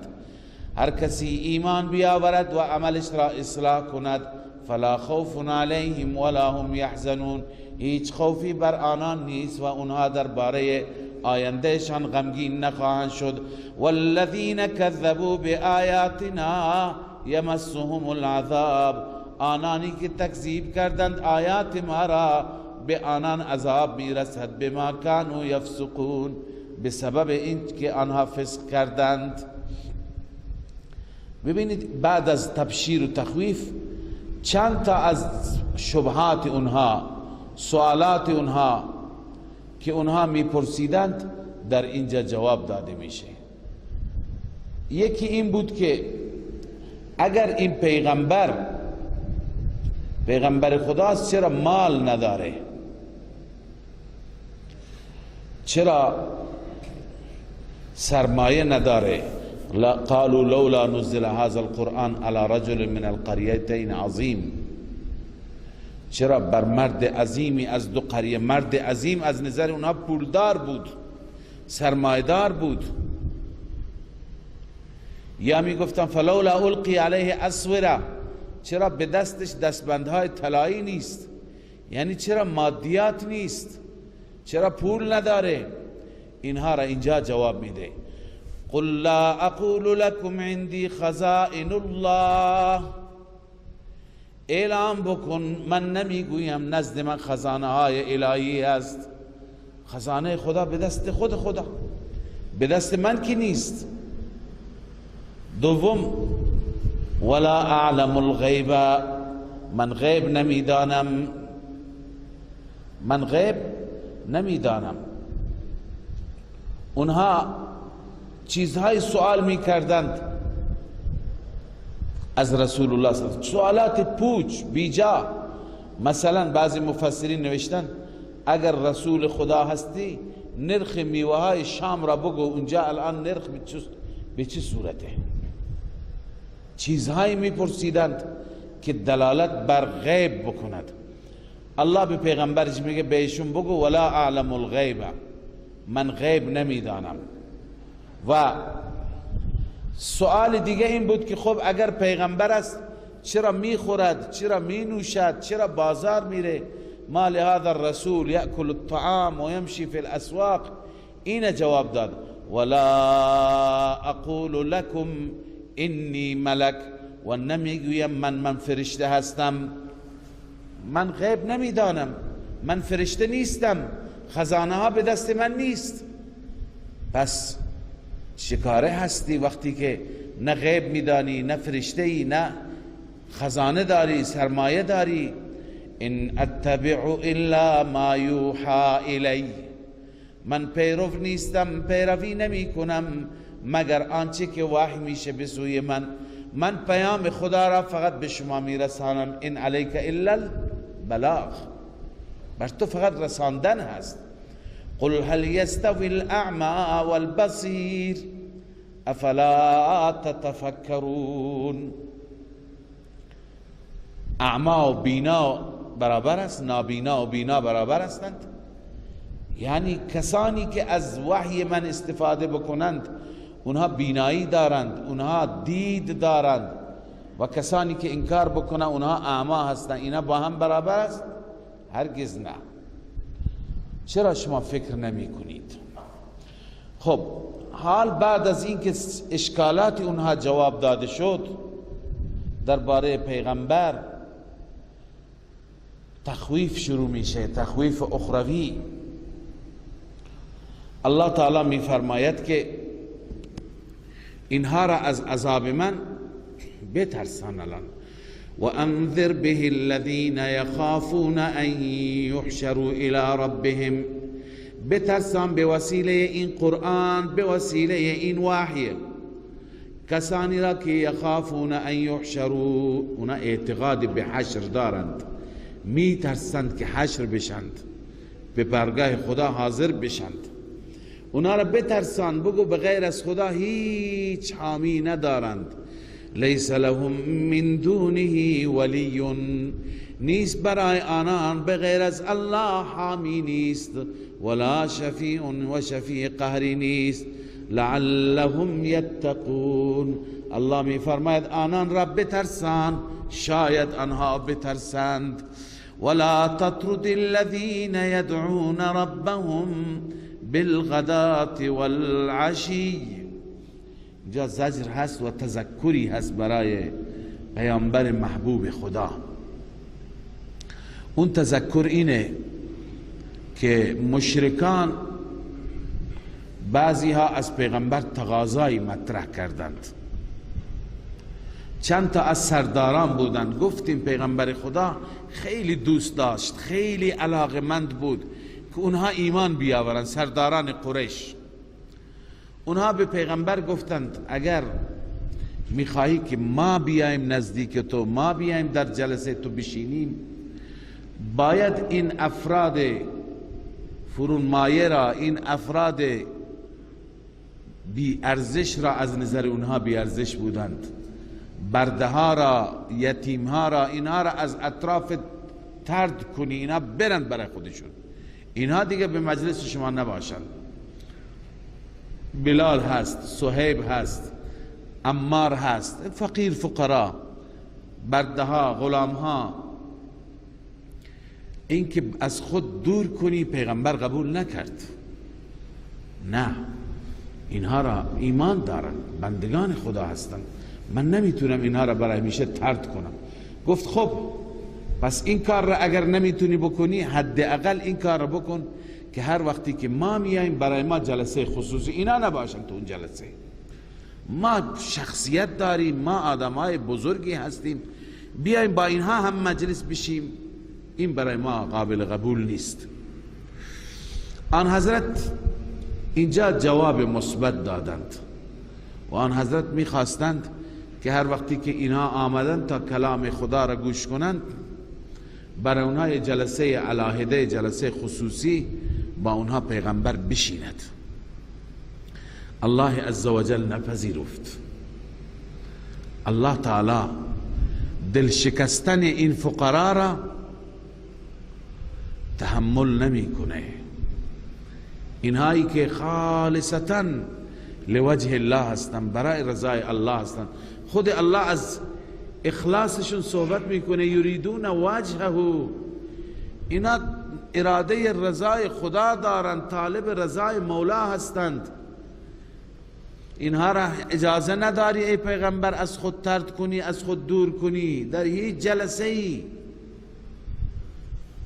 هر کسی ایمان بیاورد و عملش را اصلاح کند، فلا خوف علیهم ولا هم یحزنون. هیچ خوفی بر آنان نیست و اونها درباره آیندهشان غمگین نخواهند شد. والذین کذبوا بآیاتنا یمسهم العذاب. آنانی که تکذیب کردند آیات ما را، به آنان عذاب میرسد. بما کانوا یفسقون، به سبب این که آنها فسق کردند. ببینید بعد از تبشیر و تخویف چند تا از شبهات اونها، سوالات اونها که اونها میپرسیدند در اینجا جواب داده میشه. یکی این بود که اگر این پیغمبر خداست، چرا مال نداره؟ چرا سرمایه نداره؟ قالوا لولا نزل هذا القرآن على رجل من القريتين عظیم. چرا بر مرد عظیمی از دو قریه، مرد عظیم از نظر اونها پولدار بود، سرمایدار بود. یا می گفتن فلولا القی علیه اسوره. چرا به دستش دستبندهای طلایی نیست؟ یعنی چرا مادیات نیست؟ چرا پول نداره؟ اینها را اینجا جواب میده. قل لا اقول لكم عندي خزائن الله. اعلام بکن من نمیگویم نزد من خزانه های الهی است. خزانه خدا به دست خدا، به دست من کی نیست. دوم ولا اعلم الغیب. من غیب نمیدانم. اونها چیزهای سوال میکردند از رسول الله صلی الله علیه و سوالات پوچ بیجا. مثلا بعضی مفسرین نوشتن اگر رسول خدا هستی نرخ میوه های شام را بگو، اونجا الان نرخ به چه صورته؟ چیزهایی میپرسیدند که دلالت بر غیب بکند. الله به پیغمبرش میگه بهشون بگو ولا اعلم الغیب، من غیب نمیدانم. و سوال دیگه این بود که خب اگر پیغمبر است چرا میخورد، چرا مینوشد، چرا بازار میره؟ ما لهذا الرسول یأکل الطعام و یمشی فی الاسواق. این جواب داد ولا اقول لكم انی ملک، و نمیگویم من فرشته هستم، من غیب نمیدانم، من فرشته نیستم، خزانه ها به دست من نیست. پس چیکاره هستی وقتی که نه غیب میدانی، نه فرشته ای، نه خزانه داری، سرمایه داری؟ ان اتبع الا ما یوحى الی، من پیرو نیستم، پیروی نمی کنم مگر آنچه که وحی میشه به سوی من. من پیام خدا را فقط به شما میرسانم. ان علیک الا البلاغ، بر تو فقط رساندن هست. قل هل یستوی الاعمى والبصیر افلا تتفکرون. اعما و بینا برابر است؟ نابینا و بینا برابر هستند؟ یعنی کسانی که از وحی من استفاده بکنند اونها بینایی دارند، اونها دید دارند، و کسانی که انکار بکنند اونها اعما هستند. اینا با هم برابر است؟ هرگز نه. چرا شما فکر نمی کنید؟ خب حال بعد از اینکه اشکالات اونها جواب داده شد درباره پیغمبر، تخویف شروع میشه، تخویف اخروی. الله تعالی می فرماید که اینها را از عذاب من بترسان. الان و انذر به الذین یخافون ان یحشروا الی ربهم، بترسان به وسیله این قرآن، به وسیله این وحی، کسانی را که یخافون ان یحشروا، اونا اعتقاد به حشر دارند، می ترسند که حشر بشند، به بارگاه خدا حاضر بشند. اونا را بترسان، بگو به غیر از خدا هیچ حامی ندارند. لیس لهم من دونه ولی، نیست برای آنان به غیر از الله حامی نیست، ولا شفیع و شفیع قهری نیست. لعلهم یتقون، الله می فرماید آنان را بترسان، شاید آنها بترسند. ولا تطرد الذین یدعون ربهم بالغداة والعشی. اینجا زجر هست و تذکری هست برای پیامبر محبوب خدا. اون تذکر اینه که مشرکان بعضی ها از پیغمبر تقاضایی مطرح کردند. چند تا از سرداران بودند، گفتیم پیغمبر خدا خیلی دوست داشت، خیلی علاقمند بود که اونها ایمان بیاورند. سرداران قریش اونها به پیغمبر گفتند اگر میخواهی که ما بیایم نزدیک تو، ما بیایم در جلسه تو بشینیم، باید این افراد فرونمایه را، این افراد بی ارزش را، از نظر اونها بی ارزش بودند، برده ها را، یتیم ها را، اینها را از اطراف طرد کنی، اینا برند برای خودشون، اینها دیگه به مجلس شما نباشند. بلال هست، صهیب هست، عمار هست، فقیر فقرا، برده ها، غلام ها، این که از خود دور کنی پیغمبر قبول نکرد. نه، اینها را ایمان دارن، بندگان خدا هستند، من نمیتونم اینها را برای همیشه طرد کنم. گفت خب پس این کار را اگر نمیتونی بکنی، حداقل این کار را بکن که هر وقتی که ما میاییم برای ما جلسه خصوصی اینا نباشن تو اون جلسه. ما شخصیت داریم، ما آدمای بزرگی هستیم، بیاییم با اینها هم مجلس بشیم، این برای ما قابل قبول نیست. آن حضرت اینجا جواب مثبت دادند و آن حضرت میخواستند که هر وقتی که اینها آمدند تا کلام خدا را گوش کنند، برای اونها جلسه علاهده، جلسه خصوصی با اونها پیغمبر بشیند. الله عزوجل نپذیرفت. الله تعالی دل شکستن این فقرا را تحمل نمیکنه. اینهایی که خالصتاً لوجه الله هستن، برای رضای الله هستن، خود الله از اخلاصشون صحبت میکنه. یریدون وجهه، اینا اراده رضای خدا دارن، طالب رضای مولا هستند. اینها را اجازه نداری ای پیغمبر از خود طرد کنی، از خود دور کنی در هیچ جلسه ای.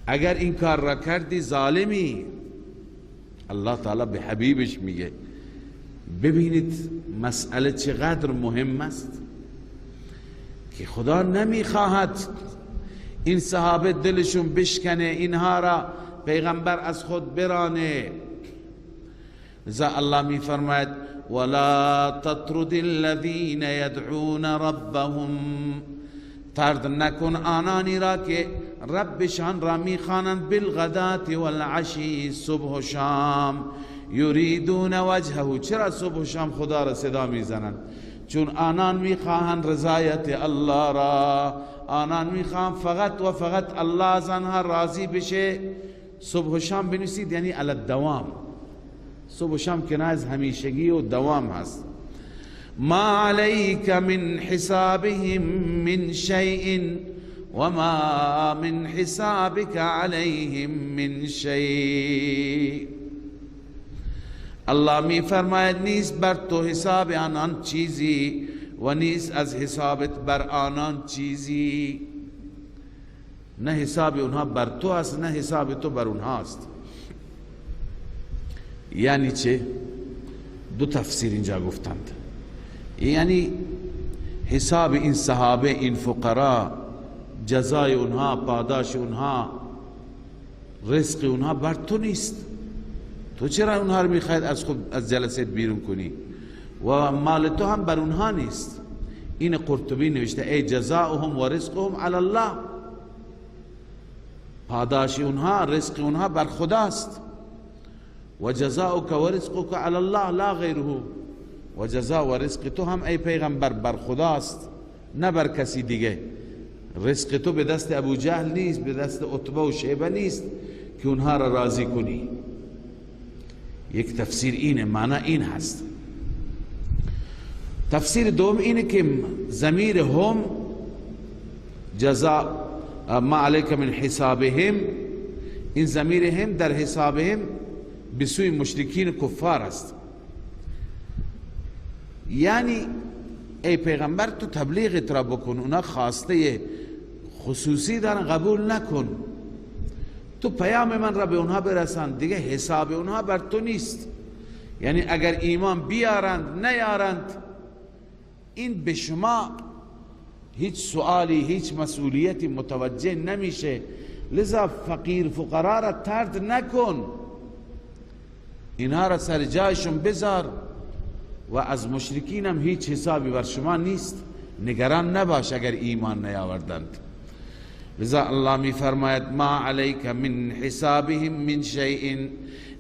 اگر این کار را کردی ظالمی. الله تعالی به حبیبش میگه. ببینید مسئله چقدر مهم است که خدا نمیخواهد این صحابه دلشون بشکنه، اینها را پیغمبر از خود برانه. لذا الله میفرماید ولا تطرد الذين يدعون ربهم، طرد نکن آنانی را که ربشان را میخوانند بالغدات والعشی، صبح و شام، یریدون وجهه. چرا صبح و شام خدا را صدا میزنند؟ چون آنان میخواهند رضایت الله را، آنان میخواهند فقط و فقط الله از آنها راضی بشه. صبح و شام بنویسید یعنی علی الدوام. صبح و شام کنایه از همیشگی و دوام هست. ما علیک من حسابهم من شیء و ما من حسابک علیهم من شیء. الله می فرماید نیست بر تو حساب آنان چیزی و نیست از حسابت بر آنان چیزی. نه حساب اونها بر تو است، نه حساب تو بر اونها است. یعنی چه؟ دو تفسیر اینجا گفتند. یعنی حساب این صحابه، این فقرا، جزای اونها، پاداش اونها، رزق اونها بر تو نیست. تو چرا اونها رو میخواید از جلسه بیرون کنی؟ و مال تو هم بر اونها نیست. این قرطبی نوشته ای جزاؤهم و رزقهم علی الله. پاداش اونها، رزق اونها بر خداست. و جزاؤک و رزقک علی الله لا غیره. و جزا و رزق تو هم ای پیغمبر بر خداست، نه بر کسی دیگه. رزق تو به دست ابو جهل نیست، به دست عتبه و شیبه نیست که اونها را راضی کنی. یک تفسیر اینه، معنی این هست. تفسیر دوم اینه که ضمیر هم جزا ما علیک من حسابهم، این ضمیر هم در حسابهم به سوی مشرکین کفار است. یعنی ای پیغمبر تو تبلیغت را بکن، اونا خواسته خصوصی دارن، قبول نکن. تو پیام من را به اونها برسان، دیگه حساب اونها بر تو نیست. یعنی اگر ایمان بیارند نیارند، این به شما هیچ سوالی، هیچ مسئولیتی متوجه نمیشه. لذا فقیر فقرا را طرد نکن، اینها را سر جایشون بذار و از مشرکین هم هیچ حسابی بر شما نیست. نگران نباش اگر ایمان نیاوردند. لذا الله می فرماید ما علیک من حسابهم من شیء،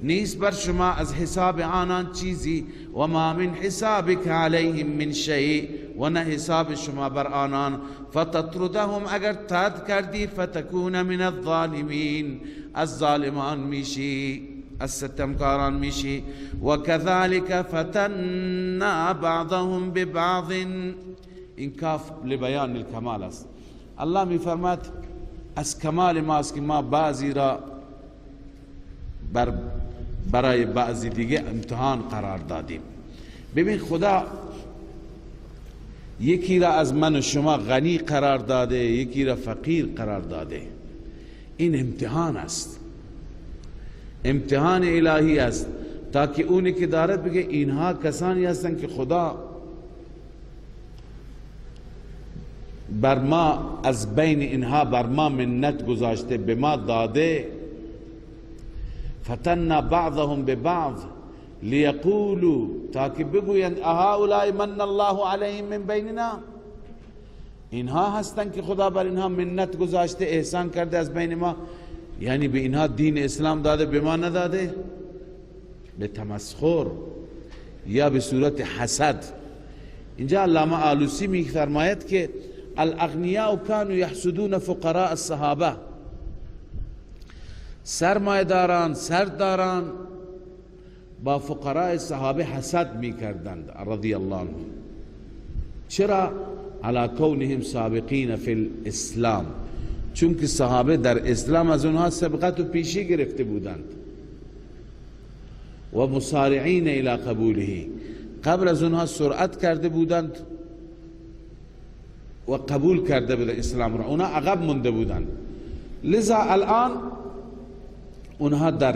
نیست بر شما از حساب آنان چیزی، و ما من حسابک علیهم من شیء، و نه حساب شما بر آنان. فتطردهم، اگر طرد کردی، فتکون من الظالمین، از ظالمان میشی، از ستمکاران میشی. و کذالک فتنا بعضهم ببعض، این کاف لبیان الکمال است. الله می فرماید از کمال ماست که ما بعضی را برای بعضی دیگه امتحان قرار دادیم. ببین خدا یکی را از من و شما غنی قرار داده، یکی را فقیر قرار داده. این امتحان است، امتحان الهی است، تاکه اونی که دارد بگه اینها کسانی هستند که خدا بر ما از بین اینها بر ما منت گذاشته، به ما داده. فتنا بعضهم ببعض لیقولوا، تاکه بگویند اهؤلاء من الله علیهم من بیننا، اینها هستند که خدا بر اینها منت گذاشته، احسان کرده از بین ما. یعنی به اینها دین اسلام داده، به ما نداده. به تمسخر یا به صورت حسد. اینجا علامه آلوسی می فرماید که الاغنیاء كانوا يحسدون فقراء الصحابه. سرمایه‌داران، سرداران با فقراء صحابه حسد میکردند رضی الله عنهم. چرا؟ علی کونهم سابقین فی الاسلام، چون که صحابه در اسلام از اونها سبقت و پیشی گرفته بودند و مسارعین الی قبوله، قبل از اونها سرعت کرده بودند و قبول کرده بودند اسلام را، اونها عقب مونده بودند. لذا الان اونها در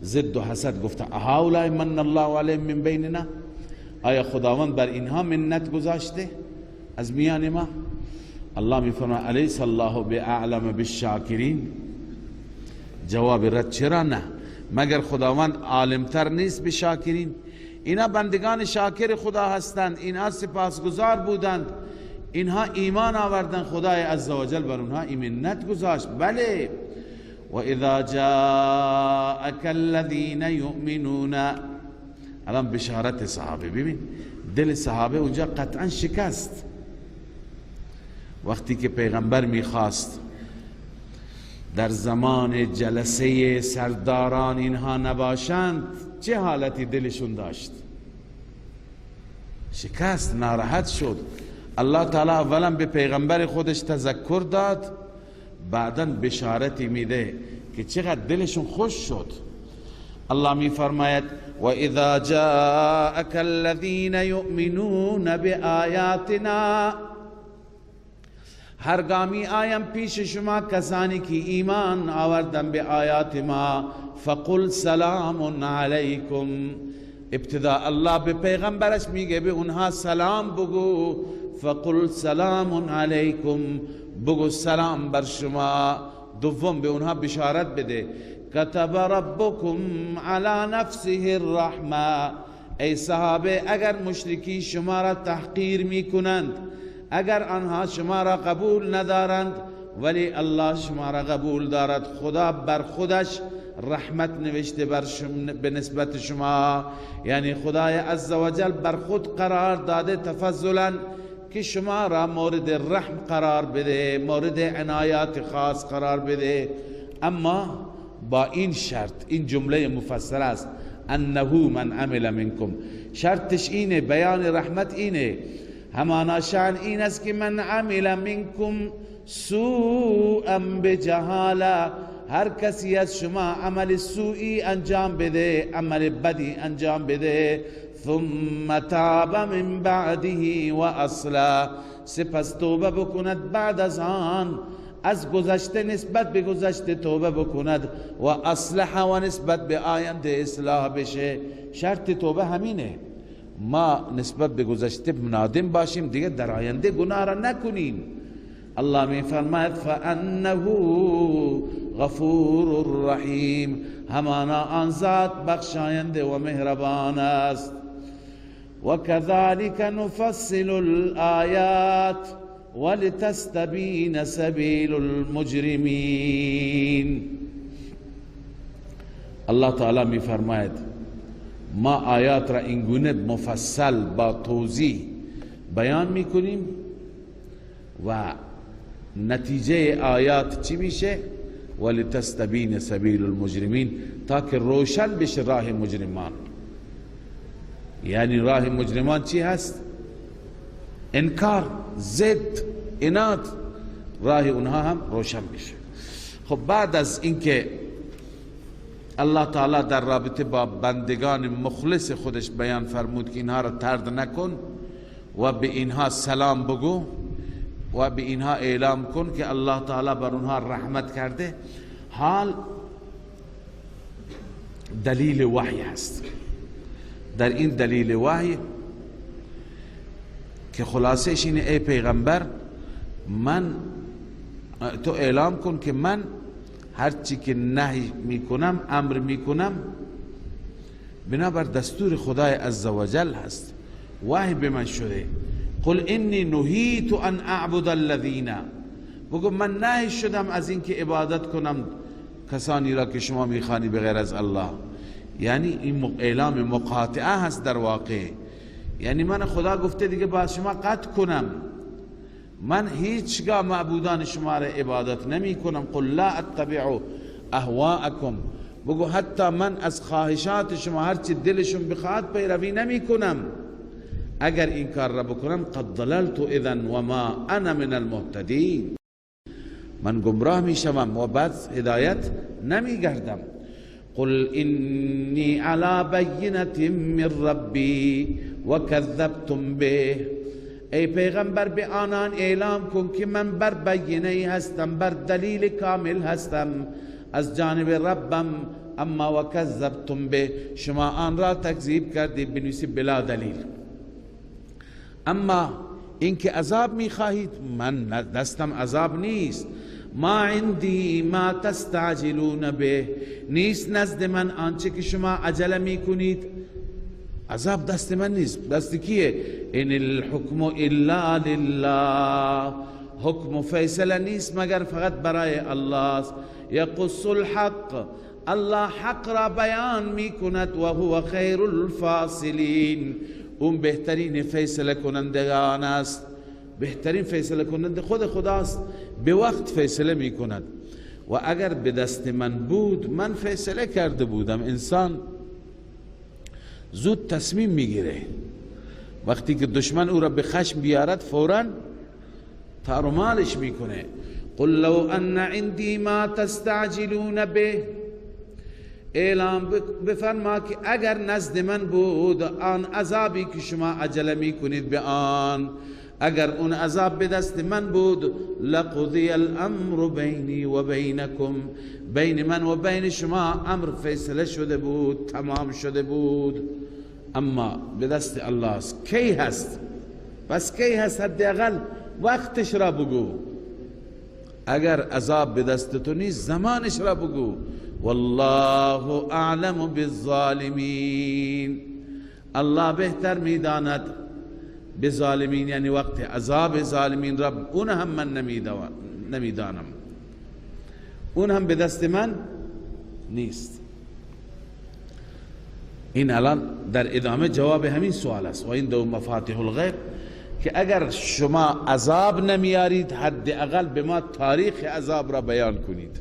ضد و حسد گفتن هؤلاء من الله علیهم من بیننا، آیا خداوند بر اینها منت گذاشته از میان ما؟ الله میفرماید الیس الله باعلم بالشاکرین، جواب رد چرا نه، مگر خداوند عالمتر نیست به شاکرین؟ اینا بندگان شاکر خدا هستند، اینها سپاسگزار بودند، اینها ایمان آوردن، خدای عزوجل بر اونها منت گذاشت. بله و اذا جاءك الذين يؤمنون، الان بشارت صحابه، ببین دل صحابه اونجا قطعا شکست. وقتی که پیغمبر میخواست در زمان جلسه سرداران اینها نباشند، چه حالتی دلشون داشت؟ شکست، ناراحت شد. الله تعالی اولا به پیغمبر خودش تذکر داد، بعدا بشارتی میده که چقدر دلشون خوش شد. الله میفرماید و اذا جاءك الذين يؤمنون بآیاتنا، هرگامی آیم پیش شما کسانی که ایمان آوردن به آیات ما، فقل سلام علیکم، ابتدا الله به پیغمبرش میگه به اونها سلام بگو، فقل سلام علیکم، بگو سلام بر شما. دوم به اونها بشارت بده کتب ربکم علی نفسه الرحمه، ای صحابه اگر مشرکی شما را تحقیر میکنند، اگر آنها شما را قبول ندارند، ولی الله شما را قبول دارد، خدا بر خودش رحمت نوشته به نسبت شما، یعنی خدای عزوجل بر خود قرار داده تفضلا که شما را مورد رحم قرار بده، مورد عنایات خاص قرار بده. اما با این شرط، این جمله مفصل است، انه من عمل منکم، شرطش اینه، بیان رحمت اینه، همانا شأن این است که من عمل منکم سوءا بجهاله، هر کسی از شما عمل سوئی انجام بده، عمل بدی انجام بده، ثم تاب من بعده و اصلا، سپس توبه بکند بعد از آن، از گذشته نسبت به گذشته توبه بکند، و اصلح و نسبت به آینده اصلاح بشه. شرط توبه همینه، ما نسبت به گذشته نادم باشیم، دیگه در آینده گناه را نکنیم. الله می فرماید فانه غفور رحیم، همانا آن ذات بخشاینده و مهربان است. و كذلك نفصل الآیات ولتستبین سبیل المجرمین. الله تعالی می فرماید ما آیات را اینگونه مفصل با توضیح بیان میکنیم و نتیجه آیات چی میشه؟ ولتستبین سبیل المجرمین، تا که روشن بشه راه مجرمان. یعنی راه مجرمان چی هست؟ انکار، ضد، عناد، راه اونها هم روشن بشه. خب بعد از اینکه الله تعالی در رابطه با بندگان مخلص خودش بیان فرمود که اینها را طرد نکن و به اینها سلام بگو و به اینها اعلام کن که الله تعالی بر اونها رحمت کرده، حال دلیل وحی هست. در این دلیل وحی که خلاصش اینه، ای پیغمبر تو اعلام کن که من هرچی که نهی میکنم، امر میکنم، بنابر دستور خدای عزوجل هست، وحی به من شده. قل انی نهیت ان اعبد الذین، بگو من نهی شدم از اینکه عبادت کنم کسانی را که شما میخوانی بغیر از الله. یعنی این اعلام مقاطعه هست در واقع، یعنی من خدا گفته دیگه باید شما قطع کنم، من هیچگاه معبودان شما را عبادت نمی کنم. قل لا اتبع اهواءکم، بگو حتی من از خواهشات شما هرچی دلشون بخواد پیروی نمی کنم. اگر این کار را بکنم قد ضللت اذن و ما انا من المهتدین، من گمراه می شوم و بعد هدایت نمی گردم. قل انی علی بینة من ربی و کذبتم به، ای پیغمبر به آنان اعلام کن که من بر بینه هستم، بر دلیل کامل هستم از جانب ربم، اما و کذبتم به، شما آن را تکذیب کردید، بنویسید بلا دلیل. اما اینکه عذاب میخواهید، من دستم عذاب نیست. ما عندی ما تستعجلون به، نیست نزد من آنچه که شما عجله میکنید. عذاب دست من نیست، دست کیه؟ ان الحکم الا لله، حکم و فیصله نیست مگر فقط برای الله است. یقص الحق، الله حق را بیان میکند و هو خیر الفاصلین، اون بهترین فیصله کنندگان است. بهترین فیصله کننده خود خداست، به وقت فیصله میکند. و اگر به دست من بود من فیصله کرده بودم. انسان زود تصمیم میگیره، وقتی که دشمن او را به خشم بیارد فوراً تارمالش میکنه. قل لو ان عندي ما تستعجلون به، اعلام بفرما که اگر نزد من بود آن عذابی که شما عجله میکنید به آن، اگر اون عذاب به دست من بود لقضی الامر بینی و بینکم، بین من و بین شما امر فیصله شده بود، تمام شده بود. اما به دست الله است. کی هست؟ پس کی هست؟ حداقل وقتش را بگو. اگر عذاب به دست تو نیست زمانش را بگو. والله اعلم بالظالمین، الله بهتر میداند به ظالمین، یعنی وقت عذاب ظالمین رب اون هم من نمیدانم، اون هم به دست من نیست. این الان در ادامه جواب همین سوال است. و این دو مفاتیح الغیب، که اگر شما عذاب نمیارید حداقل به ما تاریخ عذاب را بیان کنید.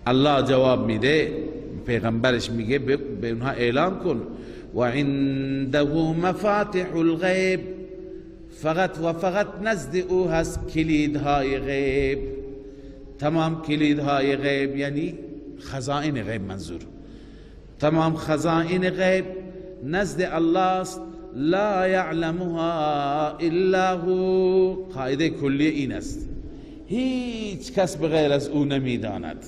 الله جواب میده، پیغمبرش میگه به اونها اعلام کن و عنده مفاتیح الغیب، فقط و فقط نزد او هست کلیدهای غیب. تمام کلیدهای غیب یعنی خزائن غیب، منظور تمام خزائن غیب نزد الله است. لا یعلمها الا هو، قاعده کلی این است، هیچ کس بغیر از او نمیداند.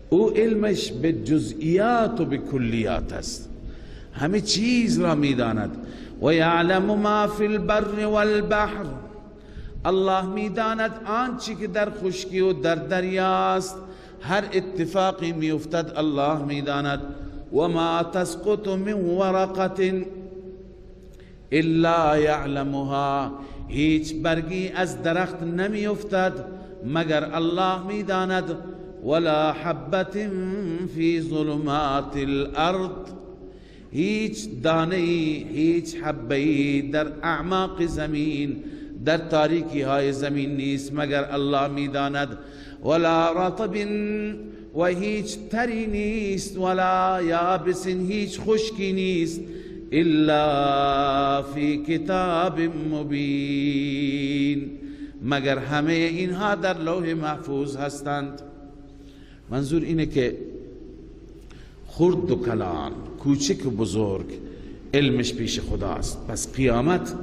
او علمش به جزئیات و به کلیات است، همه چیز را میداند. و یعلم ما فی البر والبحر، الله میداند آنچه که در خشکی و در دریاست، هر اتفاقی میافتد الله میداند. و ما تسقط من ورقة الا یعلمها، هیچ برگی از درخت نمیافتد مگر الله میداند. ولا حبة فی ظلمات الارض، هیچ دانه هیچ حبه در اعماق زمین، در تاریکی های زمین نیست مگر الله میداند. ولا رطب، و هیچ تری نیست، ولا یابس، هیچ خشکی نیست، الا فی کتاب مبین، مگر همه اینها در لوح محفوظ هستند. منظور اینه که خرد و کلان، کوچک و بزرگ، علمش پیش خداست. پس قیامت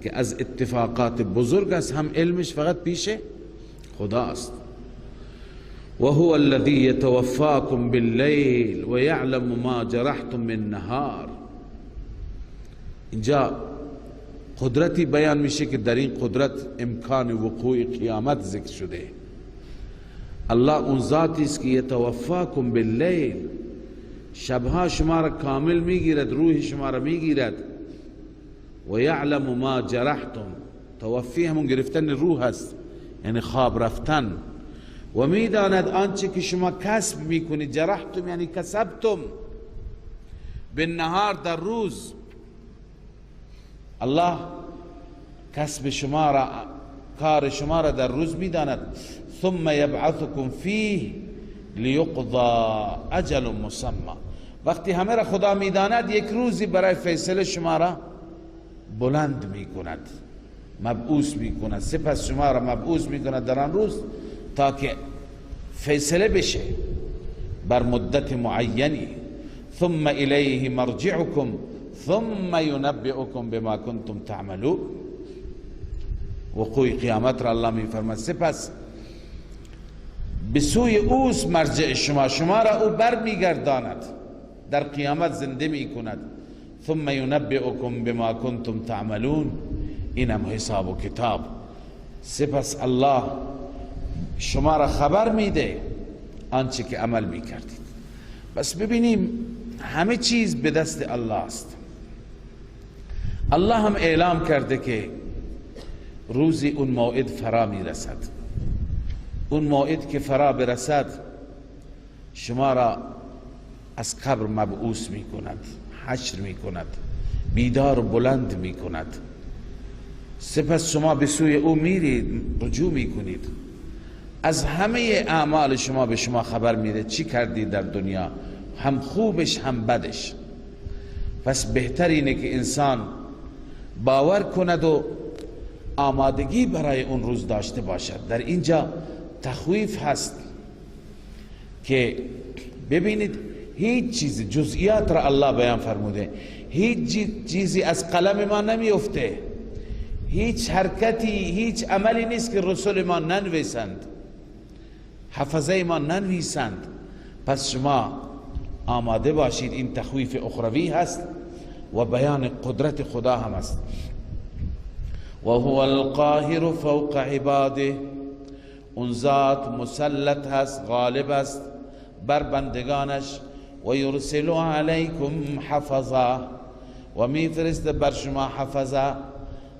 که از اتفاقات بزرگ است، هم علمش فقط پیش خداست. و هو الذی یتوفاکم باللیل و یعلم ما جرحتم بالنهار. اینجا قدرتی بیان میشه که در این قدرت امکان وقوع قیامت ذکر شده. الله اون ذاتی است که یتوفاکم باللیل، شبها شما را کامل میگیرد، روح شما را میگیرد. و یعلم ما جرحتم، توفی همون گرفتن روح است، یعنی خواب رفتن. و میداند آنچه که شما کسب میکنید، جرحتم یعنی کسبتم، بالنهار در روز. الله کسب شما را، کار شما را در روز میداند. ثم یبعثکم فیه لیقضى اجل مسمى. وقتی همه را خدا میداند یک روزی برای فیصله شما را بلند میکند، مبعوث میکند، سپس شما را مبعوث میکند در آن روز تا که فیصله بشه بر مدت معینی. ثم الیه مرجعکم ثم ینبئکم بما کنتم تعملون. وقوع قیامت را الله میفرماید سپس به سوی اوست مرجع شما را او بر میگرداند، در قیامت زنده میکند. ثم ینبئکم بما کنتم تعملون. اینم حساب و کتاب. سپس الله شما را خبر میده آنچه که عمل میکردید. بس ببینیم همه چیز به دست الله است. الله هم اعلام کرده که روزی اون موعد فرا میرسد. اون موعد که فرا برسد شما را از قبر مبعوث می کند، حشر می کند، بیدار و بلند می کند. سپس شما به سوی او میرید، رجوع می کنید. از همه اعمال شما به شما خبر میده چی کردید در دنیا، هم خوبش هم بدش. پس بهتر اینه که انسان باور کند و آمادگی برای اون روز داشته باشد. در اینجا تخویف هست که ببینید هیچ چیز، جزئیات را الله بیان فرموده، هیچ چیزی از قلم ما نمیفته، هیچ حرکتی، هیچ عملی نیست که رسول ما ننویسند، حفظه ما ننویسند. پس شما آماده باشید. این تخویف اخروی هست و بیان قدرت خدا هم است. و هو القاهر فوق عباده. اون ذات مسلط هست، غالب است بر بندگانش. و یرسل علیکم حفظا. و میفرست بر شما حفظا.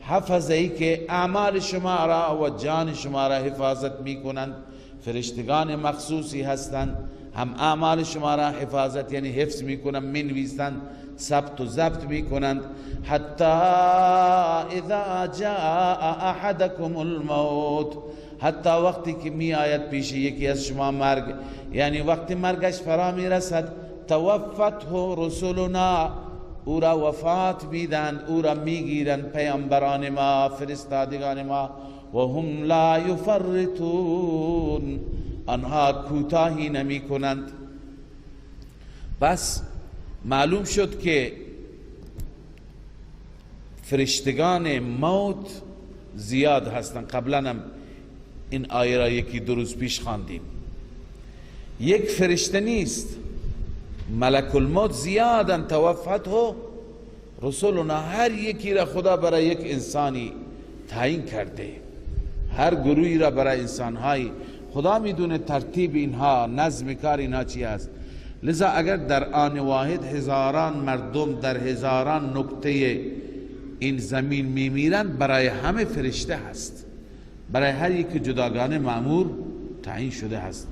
حفظه ای که اعمال شما را و جان شما را حفاظت میکنند. فرشتگان مخصوصی هستند، هم اعمال شما را حفاظت یعنی حفظ میکنند، منویسند، ثبت و ضبط میکنند. حتی اذا جاء احدکم الموت. حتی وقتی که می آید پیش یکی از شما مرگ، یعنی وقتی مرگش فرا می رسد، توفته رسولنا. او را وفات میدند، او را میگیرند پیامبران ما، فرستادگان ما. و هم لا یفرطون. آنها کوتاهی نمی کنند. پس معلوم شد که فرشتگان موت زیاد هستند. قبلا هم این آیه را یکی دو روز پیش خواندیم. یک فرشته نیست، ملک الموت زیادن. توفته رسولنا. هر یکی را خدا برای یک انسانی تعیین کرده، هر گروهی را برای انسانهایی. خدا میدونه ترتیب اینها، نظم کار اینها چی است. لذا اگر در آن واحد هزاران مردم در هزاران نقطه این زمین میمیرند، برای همه فرشته هست، برای هر یک جداگانه مأمور تعیین شده هست.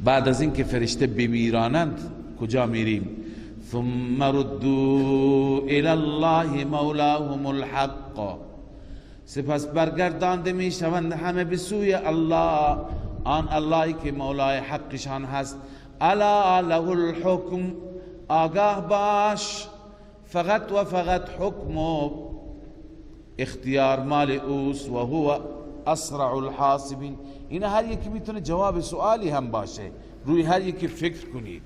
بعد از این که فرشته بمیرانند کجا میریم؟ ثم ردوا الی الله مولاهم الحق. سپس برگردانده می شوند همه به سوی الله، آن اللهی که مولای حقشان هست. الا له الحکم. آگاه باش، فقط و فقط حکم و اختیار مال اوست. و هو اسرع الحاسبین. این هر یکی میتونه جواب سوالی هم باشه، روی هر یکی فکر کنید.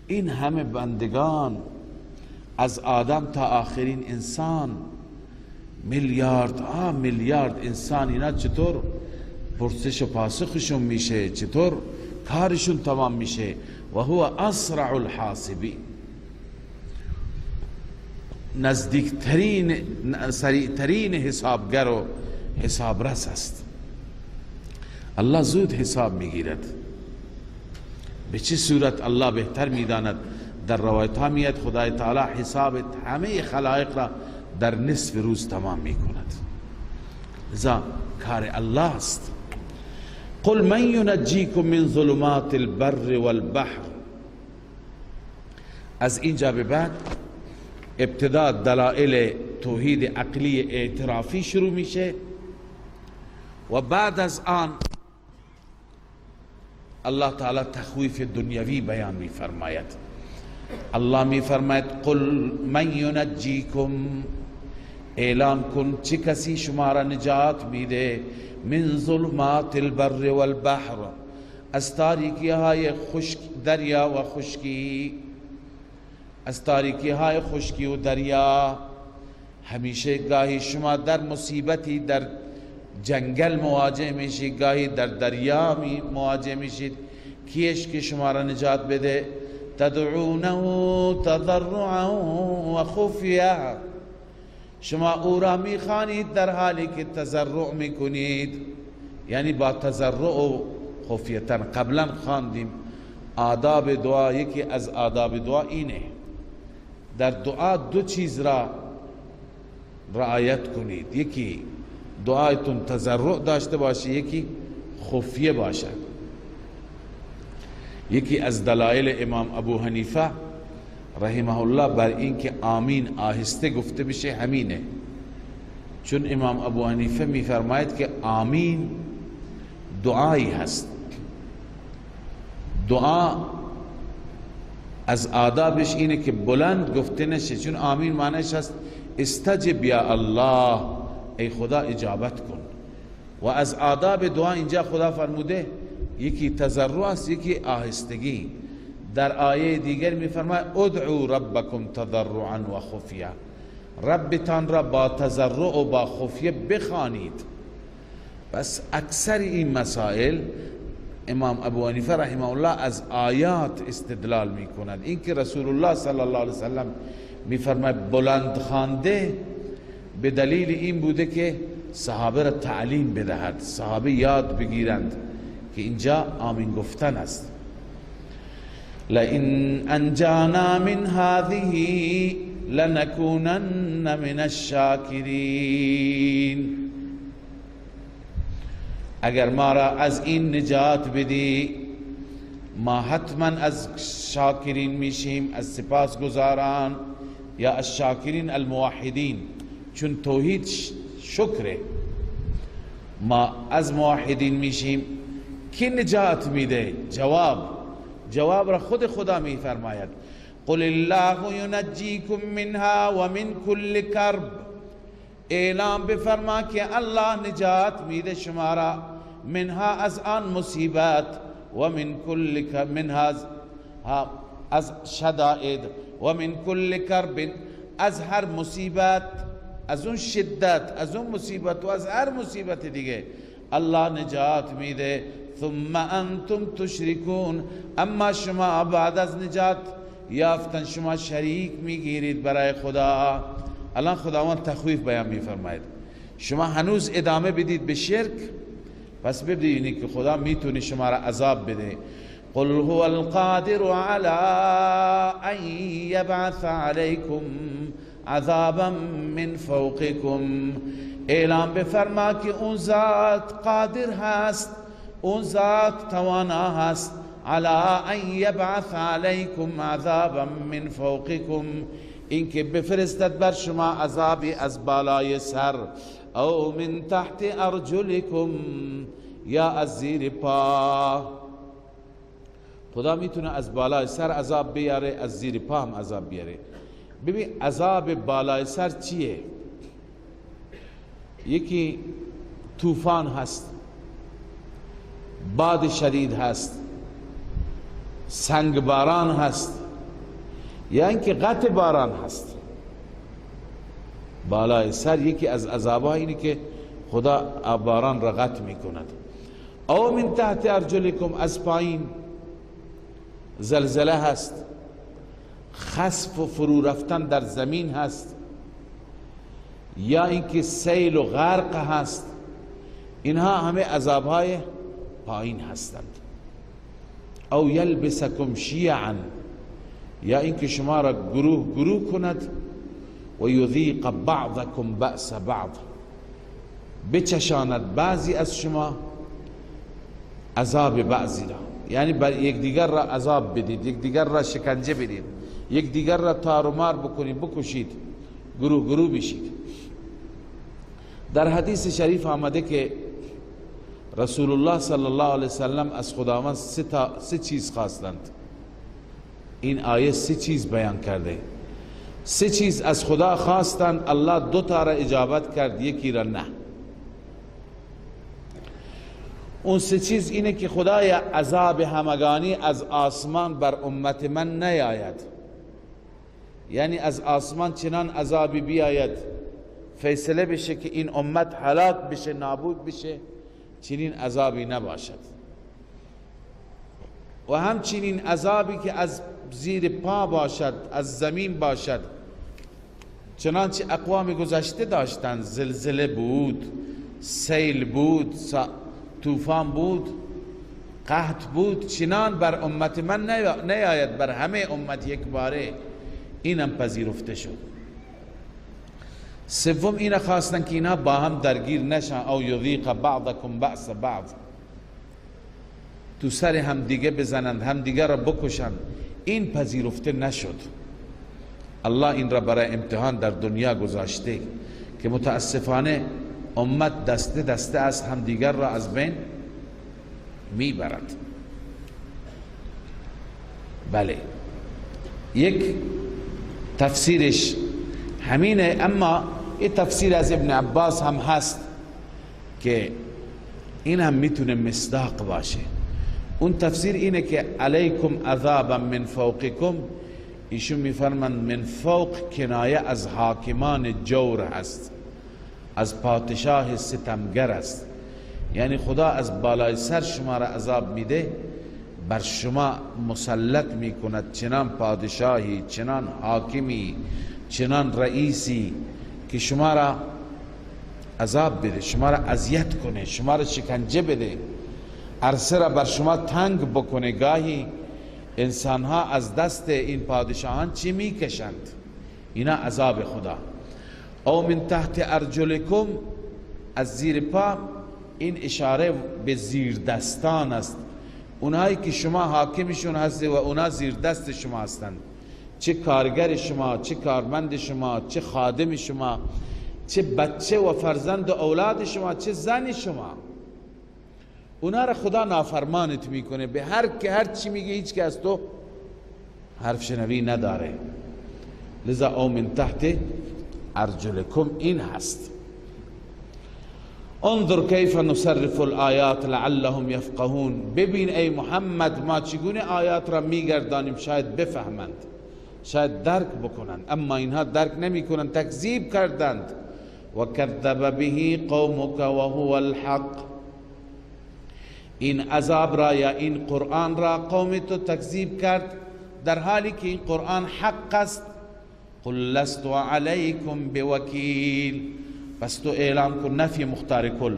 این همه بندگان از آدم تا آخرین انسان، میلیارد انسان، اینا چطور پرسش و پاسخشون میشه، چطور کارشون تمام میشه؟ و هو اسرع الحاسبین. نزدیکترین، سریعترین حسابگر و حسابرس است. الله زود حساب میگیرد. به چه صورت الله بهتر میداند. در روایت ها میاد خدای تعالی حساب همه خلائق را در نصف روز تمام میکند. لذا کار الله است. قل من ینجیکم من ظلمات البر والبحر. از اینجا به بعد ابتدا دلائل توحید عقلی اعترافی شروع میشه و بعد از آن الله تعالی تخویف دنیوی بیان می فرماید. الله می فرماید قل من ینجیکم، اعلان کن چه کسی شما را نجات میده، من ظلمات البر والبحر، از تاریکی های خشک دریا و خشکی، از تاریکی های خشکی و دریا. همیشه گاهی شما در مصیبتی در جنگل مواجه میشید، گاهی در دریا مواجه میشید. کیش که شما را نجات بده؟ تدعونه تضرعا و خفیا، شما او را میخوانید در حالی که تضرع میکنید، یعنی با تضرع و خفیتا. قبلا خواندیم آداب دعا، یکی از آداب دعا اینه در دعا دو چیز را رعایت کنید، یکی دعایتون تضرع داشته باشه، یکی خفیه باشد. یکی از دلایل امام ابو حنیفه رحمه الله بر این که آمین آهسته گفته بشه همینه، چون امام ابو حنیفه می فرماید که آمین دعایی هست. دعا از آدابش اینه که بلند گفته نشه، چون آمین معنیش هست استجب یا الله، ای خدا اجابت کن. و از آداب دعا اینجا خدا فرموده یکی تضرع است، یکی آهستگی. در آیه دیگر می فرماید ادعو ربکم تضرعا و خفیه، ربتان را با تضرع و با خفیه بخوانید. بس اکثر این مسائل امام ابو حنیفه رحمه الله از آیات استدلال می کند. این که رسول الله صلی الله علیه وسلم می فرماید بلند خوانده، به دلیل این بوده که صحابه را تعلیم بدهد، صحابه یاد بگیرند که اینجا آمین گفتن است. لئن انجانا من هذه لنکونن من الشاکرین، اگر ما را از این نجات بدی ما حتما از شاکرین میشیم، از سپاسگزاران، یا از شاکرین الموحدین، چون توحید شکره. ما از موحدین میشیم. کی نجات میده؟ جواب را خود خدا می فرماید قل الله ینجیکم منها و من کل کرب، اعلام بفرما که الله نجات میده شما را منها از آن مصیبت، و من کل منها از شدائد، و من کل کرب از هر مصیبت، از اون شدت، از اون مصیبت و از هر مصیبت دیگه الله نجات میده. ثم انتم تشركون، اما شما بعد از نجات یافتن شما شریک میگیرید برای خدا. الان خداوند تخویف بیان میفرماید، شما هنوز ادامه بدید به شرک، پس ببینید که خدا میتونه شما را عذاب بده. قل هو القادر على ان يبعث عليكم عذابا من فوقكم، اعلام بفرما که اون ذات قادر هست، اون ذات توانا هست، علی ان یبعث علیکم عذابا من فوقکم، اینکه بفرستد بر شما عذابی از بالای سر، او من تحت ارجلکم، یا از زیر پا. خدا میتونه از بالای سر عذاب بیاره، از زیر پا هم عذاب بیاره. ببین عذاب بالای سر چیه؟ یکی طوفان هست، باد شدید هست، سنگ باران هست، یا اینکه قطع باران هست. بالای سر یکی از عذابها اینه که خدا باران را قطع می کند. او من تحت ارجلکم، از پایین زلزله هست، خسف و فرو رفتن در زمین هست، یا اینکه سیل و غرق هست. اینها همه عذابهای پایین هستند. او یلبسکم شیعا، یا اینکه شما را گروه کند، و یذیق بعضکم بأس بعض، بچشاند بعضی از شما عذاب بعضی را، یعنی بر یکدیگر را عذاب بدید، یکدیگر را شکنجه بدید، یکدیگر را تار و مار بکنید، بکشید، گروه بشید. در حدیث شریف آمده که رسول الله صلی الله علیه وسلم از خداوند سه چیز خواستند. این آیه سه چیز بیان کرده. سه چیز از خدا خواستند، الله دو تا را اجابت کرد، یکی را نه. اون سه چیز اینه که خدای عذاب همگانی از آسمان بر امت من نیاید، یعنی از آسمان چنان عذابی بیاید فیصله بشه که این امت هلاک بشه، نابود بشه، چنین عذابی نباشد. و همچنین عذابی که از زیر پا باشد، از زمین باشد، چنانچه اقوام گذشته داشتند. زلزله بود، سیل بود، طوفان بود، قحط بود، چنان بر امت من نیاید، بر همه امت یک باره. اینم پذیرفته شد. سوم اینا خواستن که اینا با هم درگیر نشن، او یذیق بعضکم بأس بعض، تو سر هم دیگه بزنند، هم دیگه را بکشند. این پذیرفته نشد. الله این را برای امتحان در دنیا گذاشته که متاسفانه امت دسته دسته از هم دیگر را از بین میبرد. بله، یک تفسیرش همینه، اما این تفسیر از ابن عباس هم هست که این هم میتونه مصداق باشه. اون تفسیر اینه که علیکم عذابا من فوقکم، ایشون میفرمند من فوق کنایه از حاکمان جور هست، از پادشاه ستمگر است. یعنی خدا از بالای سر شما را عذاب میده، بر شما مسلط میکند چنان پادشاهی، چنان حاکمی، چنان رئیسی که شما را عذاب بده، شما را اذیت کنه، شما را شکنجه بده، عرصه را بر شما تنگ بکنه. گاهی انسان ها از دست این پادشاهان چی میکشند؟ اینا عذاب خدا. او من تحت ارجلکم، از زیر پا، این اشاره به زیر دستان است. اونایی که شما حاکمشون هستی و اونا زیر دست شما هستند، چه کارگر شما، چه کارمند شما، چه خادم شما، چه بچه و فرزند و اولاد شما، چه زن شما، اونا را خدا نافرمانت میکنه. به هر چی میگه هیچ که از تو حرف شنوی نداره. لذا او من تحت ارجلکم این هست. انظر کیف نصرف الآیات لعلهم یفقهون، ببین ای محمد ما چگونه آیات را میگردانیم شاید بفهمند، شاید درک بکنند. اما اینها درک نمی کنند، تکذیب کردند. و کذب به قومک و هو الحق، این عذاب را یا این قرآن را قوم تو تکذیب کرد در حالی که این قرآن حق است. قل لست علیکم بوکیل، پس تو اعلام کن، نفی مختار کل،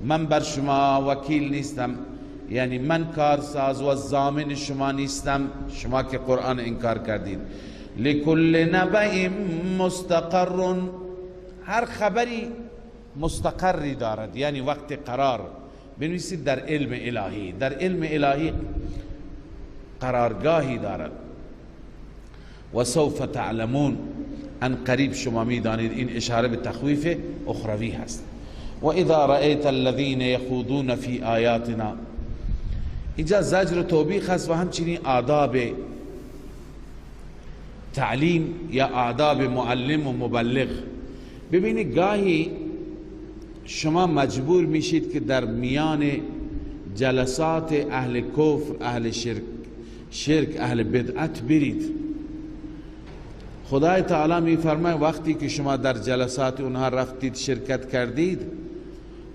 من بر شما وکیل نیستم، یعنی من کارساز و ضامن شما نیستم، شما که قرآن انکار کردید. لکل نبأ مستقر، هر خبری مستقری دارد، یعنی وقت قرار. بنویسید در علم الهی، در علم الهی قرارگاهی دارد. و سوف تعلمون، ان قریب شما میدانید. این اشاره به تخویف اخروی هست. و اذا رأیت الذین یخوضون فی آیاتنا، اینجا زجر و توبیخ هست و همچنین آداب تعلیم یا آداب معلم و مبلغ. ببینید گاهی شما مجبور میشید که در میان جلسات اهل کفر، اهل شرک، اهل بدعت برید. خدای تعالی میفرماید وقتی که شما در جلسات اونها رفتید، شرکت کردید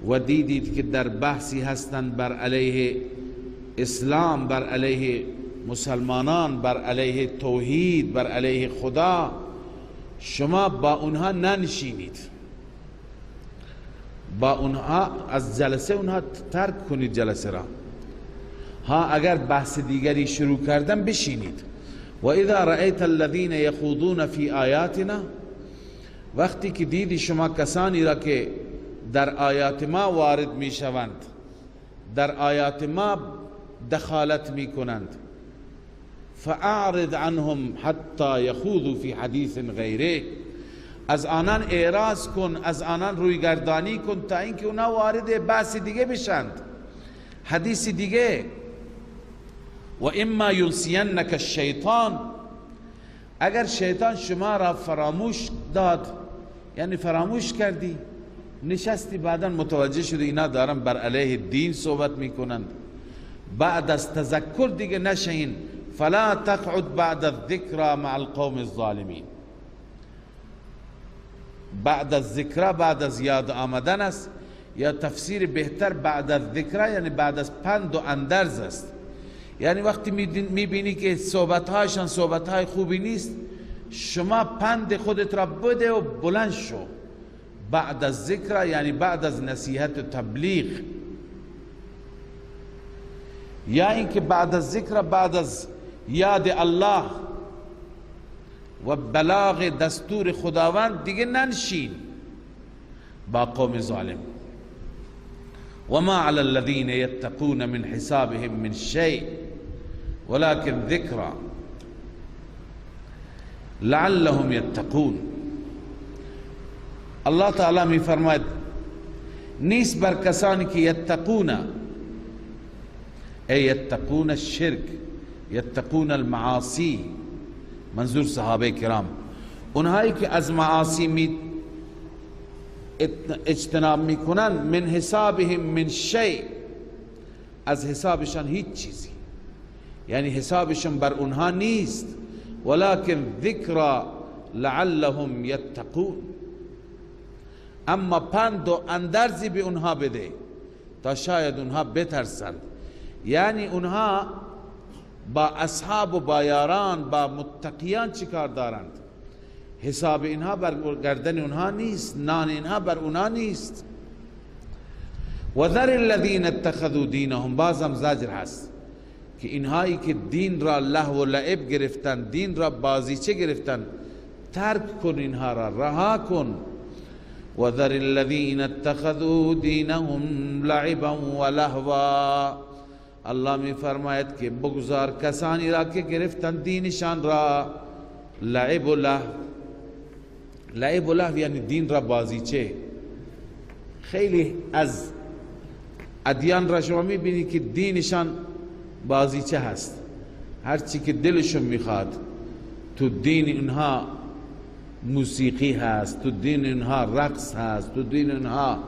و دیدید که در بحثی هستند بر علیه اسلام، بر علیه مسلمانان، بر علیه توحید، بر علیه خدا، شما با اونها ننشینید، با اونها از جلسه اونها ترک کنید جلسه را. ها اگر بحث دیگری شروع کردن بشینید. و اذا رأیت الذین یخوضون فی آیاتنا، وقتی که دیدی شما کسانی را که در آیات ما وارد می شوند، در آیات ما دخالت می کنند، فاعرض عنهم حتی یخوضوا فی حدیث غیره، از آنان اعراض کن، از آنان رویگردانی کن تا اینکه اونا وارد بحث دیگه بشند. حدیث دیگه و اما ینسینک الشیطان، اگر شیطان شما را فراموش داد، یعنی فراموش کردی، نشستی بعدا متوجه شدی اینا دارن بر علیه دین صحبت میکنند، بعد از تذکر دیگه نشین، فلا تقعد بعد الذکر مع القوم الظالمین. بعد از ذکر بعد از یاد آمدن است، یا تفسیر بهتر بعد از ذکر یعنی بعد از پند و اندرز است. یعنی وقتی میبینی که صحبتهایشان صحبتهای خوبی نیست، شما پند خودت را بده و بلند شو. بعد از ذکر یعنی بعد از نصیحت و تبلیغ، یا اینکه بعد از ذکر بعد از یاد الله و بلاغ دستور خداوند دیگه ننشین با قوم ظالم. وما على الذين يتقون من حسابهم من شيء ولكن ذكرى لعلهم يتقون. الله تعالی می فرماید نیست بر کسانی که یتقون، ای یتقون الشرک، یتقون المعاصی، منظور صحابه کرام، اونهایی که از معاصی اجتناب میکنن، من حسابهم من شیء، از حسابشان هیچ چیزی، یعنی حسابشان بر اونها نیست، ولكن ذکر لعلهم یتقون، اما پند و اندرزی به اونها بده تا شاید اونها بترسند. یعنی اونها با اصحاب و با یاران با متقیان چی کار دارند؟ حساب اینها بر گردن اونها نیست، نان اینها بر اونها نیست. و ذر الذین اتخذوا دینهم، بازم زجر هست که اینهایی که دین را لهو و لعب گرفتن، دین را بازیچه گرفتن، ترک کن اینها را، رها کن. و ذر الذین اتخذوا دینهم لعبا و لهوا، الله می فرماید که بگذار کسانی را که گرفتن دینشان را لعب و لهو. لعب و لهو یعنی دین را بازیچه. خیلی از ادیان را شما می بینید که دینشان بازیچه هست، هرچی که دلشون میخواد. تو دین اونها موسیقی هست، تو دین اونها رقص هست، تو دین اونها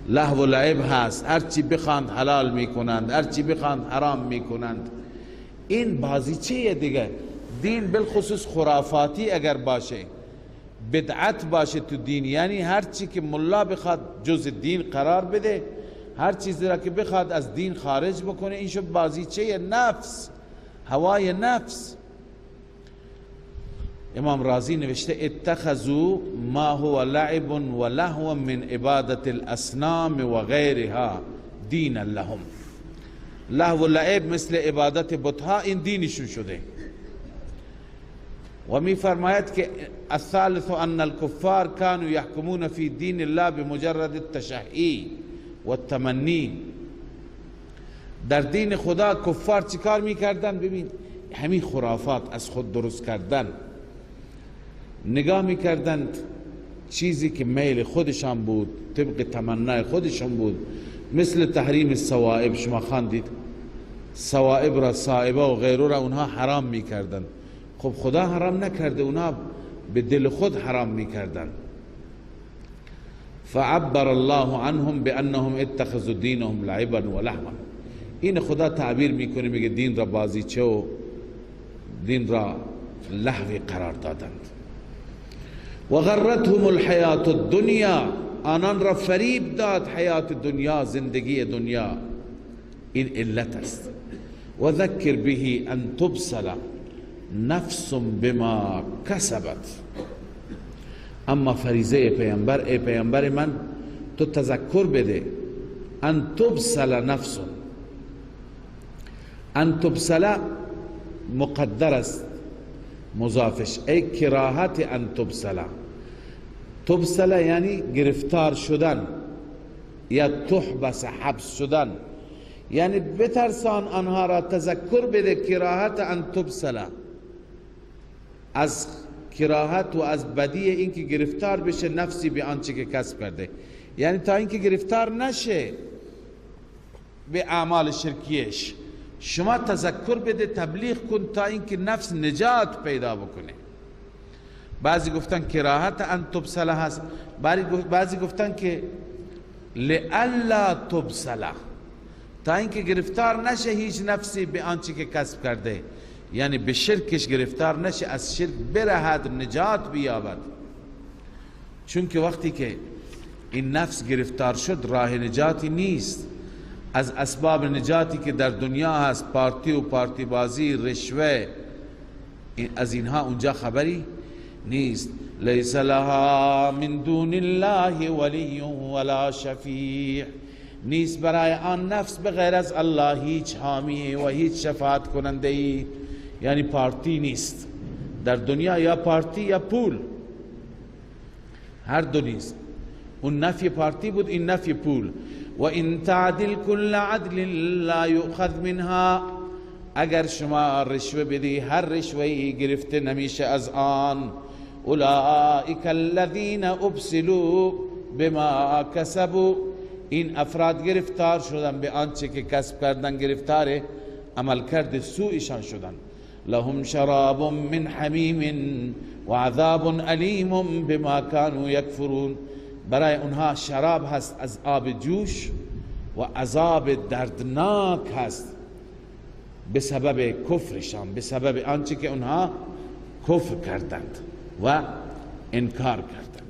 لهو و لعب هست، هرچی بخواند حلال میکنند، هرچی بخواند حرام میکنند. این بازیچه دیگه. دین بالخصوص خرافاتی اگر باشه، بدعت باشه تو دین، یعنی هرچی که ملا بخواد جز دین قرار بده، هر چیزی را که بخواد از دین خارج بکنه، این شد بازیچه نفس، هوای نفس. امام رازی نوشته اتخذوا ما هو لعب و لهو من عبادت الاصنام و غیرها دینا لهم. لهو و لعب مثل عبادت بتها، این دینشون شده. و می فرماید که الثالث ان الكفار كانوا يحكمون في دين الله بمجرد التشهي والتمني. در دین خدا کفار چیکار میکردن؟ ببین همین خرافات از خود درست کردن، نگاه میکردند چیزی که میل خودشان بود، طبق تمنای خودشان بود، مثل تحریم السوائب. شما خواندید سوائب را، صائبه و غیره را اونها حرام میکردند. خب خدا حرام نکرده، اونها به دل خود حرام میکردند. فعبر الله عنهم بانهم اتخذوا دینهم لعبا و لهوا. این خدا تعبیر میکنه، میگه دین را بازیچه و دین را لهوی قرار دادند. و غرتهم الحیات الدنیا، آنان را فریب داد حیات دنیا، زندگی دنیا. این علت است. و ذکر به ان تبصر نفس بما کسبت. اما فریضه پیامبر، ای پیامبر من تو تذکر بده، ان تبصر نفس. ان تبصر مقدر است، مضافش ای کراهت ان تبصر. تبصر یعنی گرفتار شدن، یا تحبس حبس شدن، یعنی بترسان آنها را، تذکر بده کراهت ان تبصر، از کراهت و از بدی اینکه گرفتار بشه نفسی به آنچه که کسب کرده، یعنی تا اینکه گرفتار نشه. به اعمال شرکیش. شما تذکر بده، تبلیغ کن تا اینکه نفس نجات پیدا بکنه. بعضی گفتن کراهت ان تبصله هست، بعضی گفتن که لئلا تبصله، تا اینکه گرفتار نشه هیچ نفسی به آنچه که کسب کرده، یعنی به شرکش گرفتار نشه، از شرک برهد، نجات بیابد. چون که وقتی که این نفس گرفتار شد راه نجاتی نیست. از اسباب نجاتی که در دنیا هست، پارتی و پارتی بازی، رشوه، از اینها اونجا خبری نیست. لیس لها من دون الله ولی ولا شفیع، نیست برای آن نفس بغیر از الله هیچ حامی و هیچ شفاعت کننده ای. یعنی پارتی نیست در دنیا، یا پارتی یا پول، هر دو نیست. اون نفی پارتی بود، این نفی پول. و ان تعدل كل عدل لا يؤخذ منها، اگر شما رشوه بدی هر رشوهی گرفته نمیشه از آن. اولئک الذین ابسلوا بما کسبوا، این افراد گرفتار شدن به آنچه که کسب کردن، گرفتار عملکرد سوءشان شدن. لهم شراب من حمیم و عذاب علیم بما كانوا یکفرون، برای اونها شراب هست از آب جوش و عذاب دردناک هست به سبب کفرشان، به سبب آنچه که اونها کفر کردند و انکار کردند.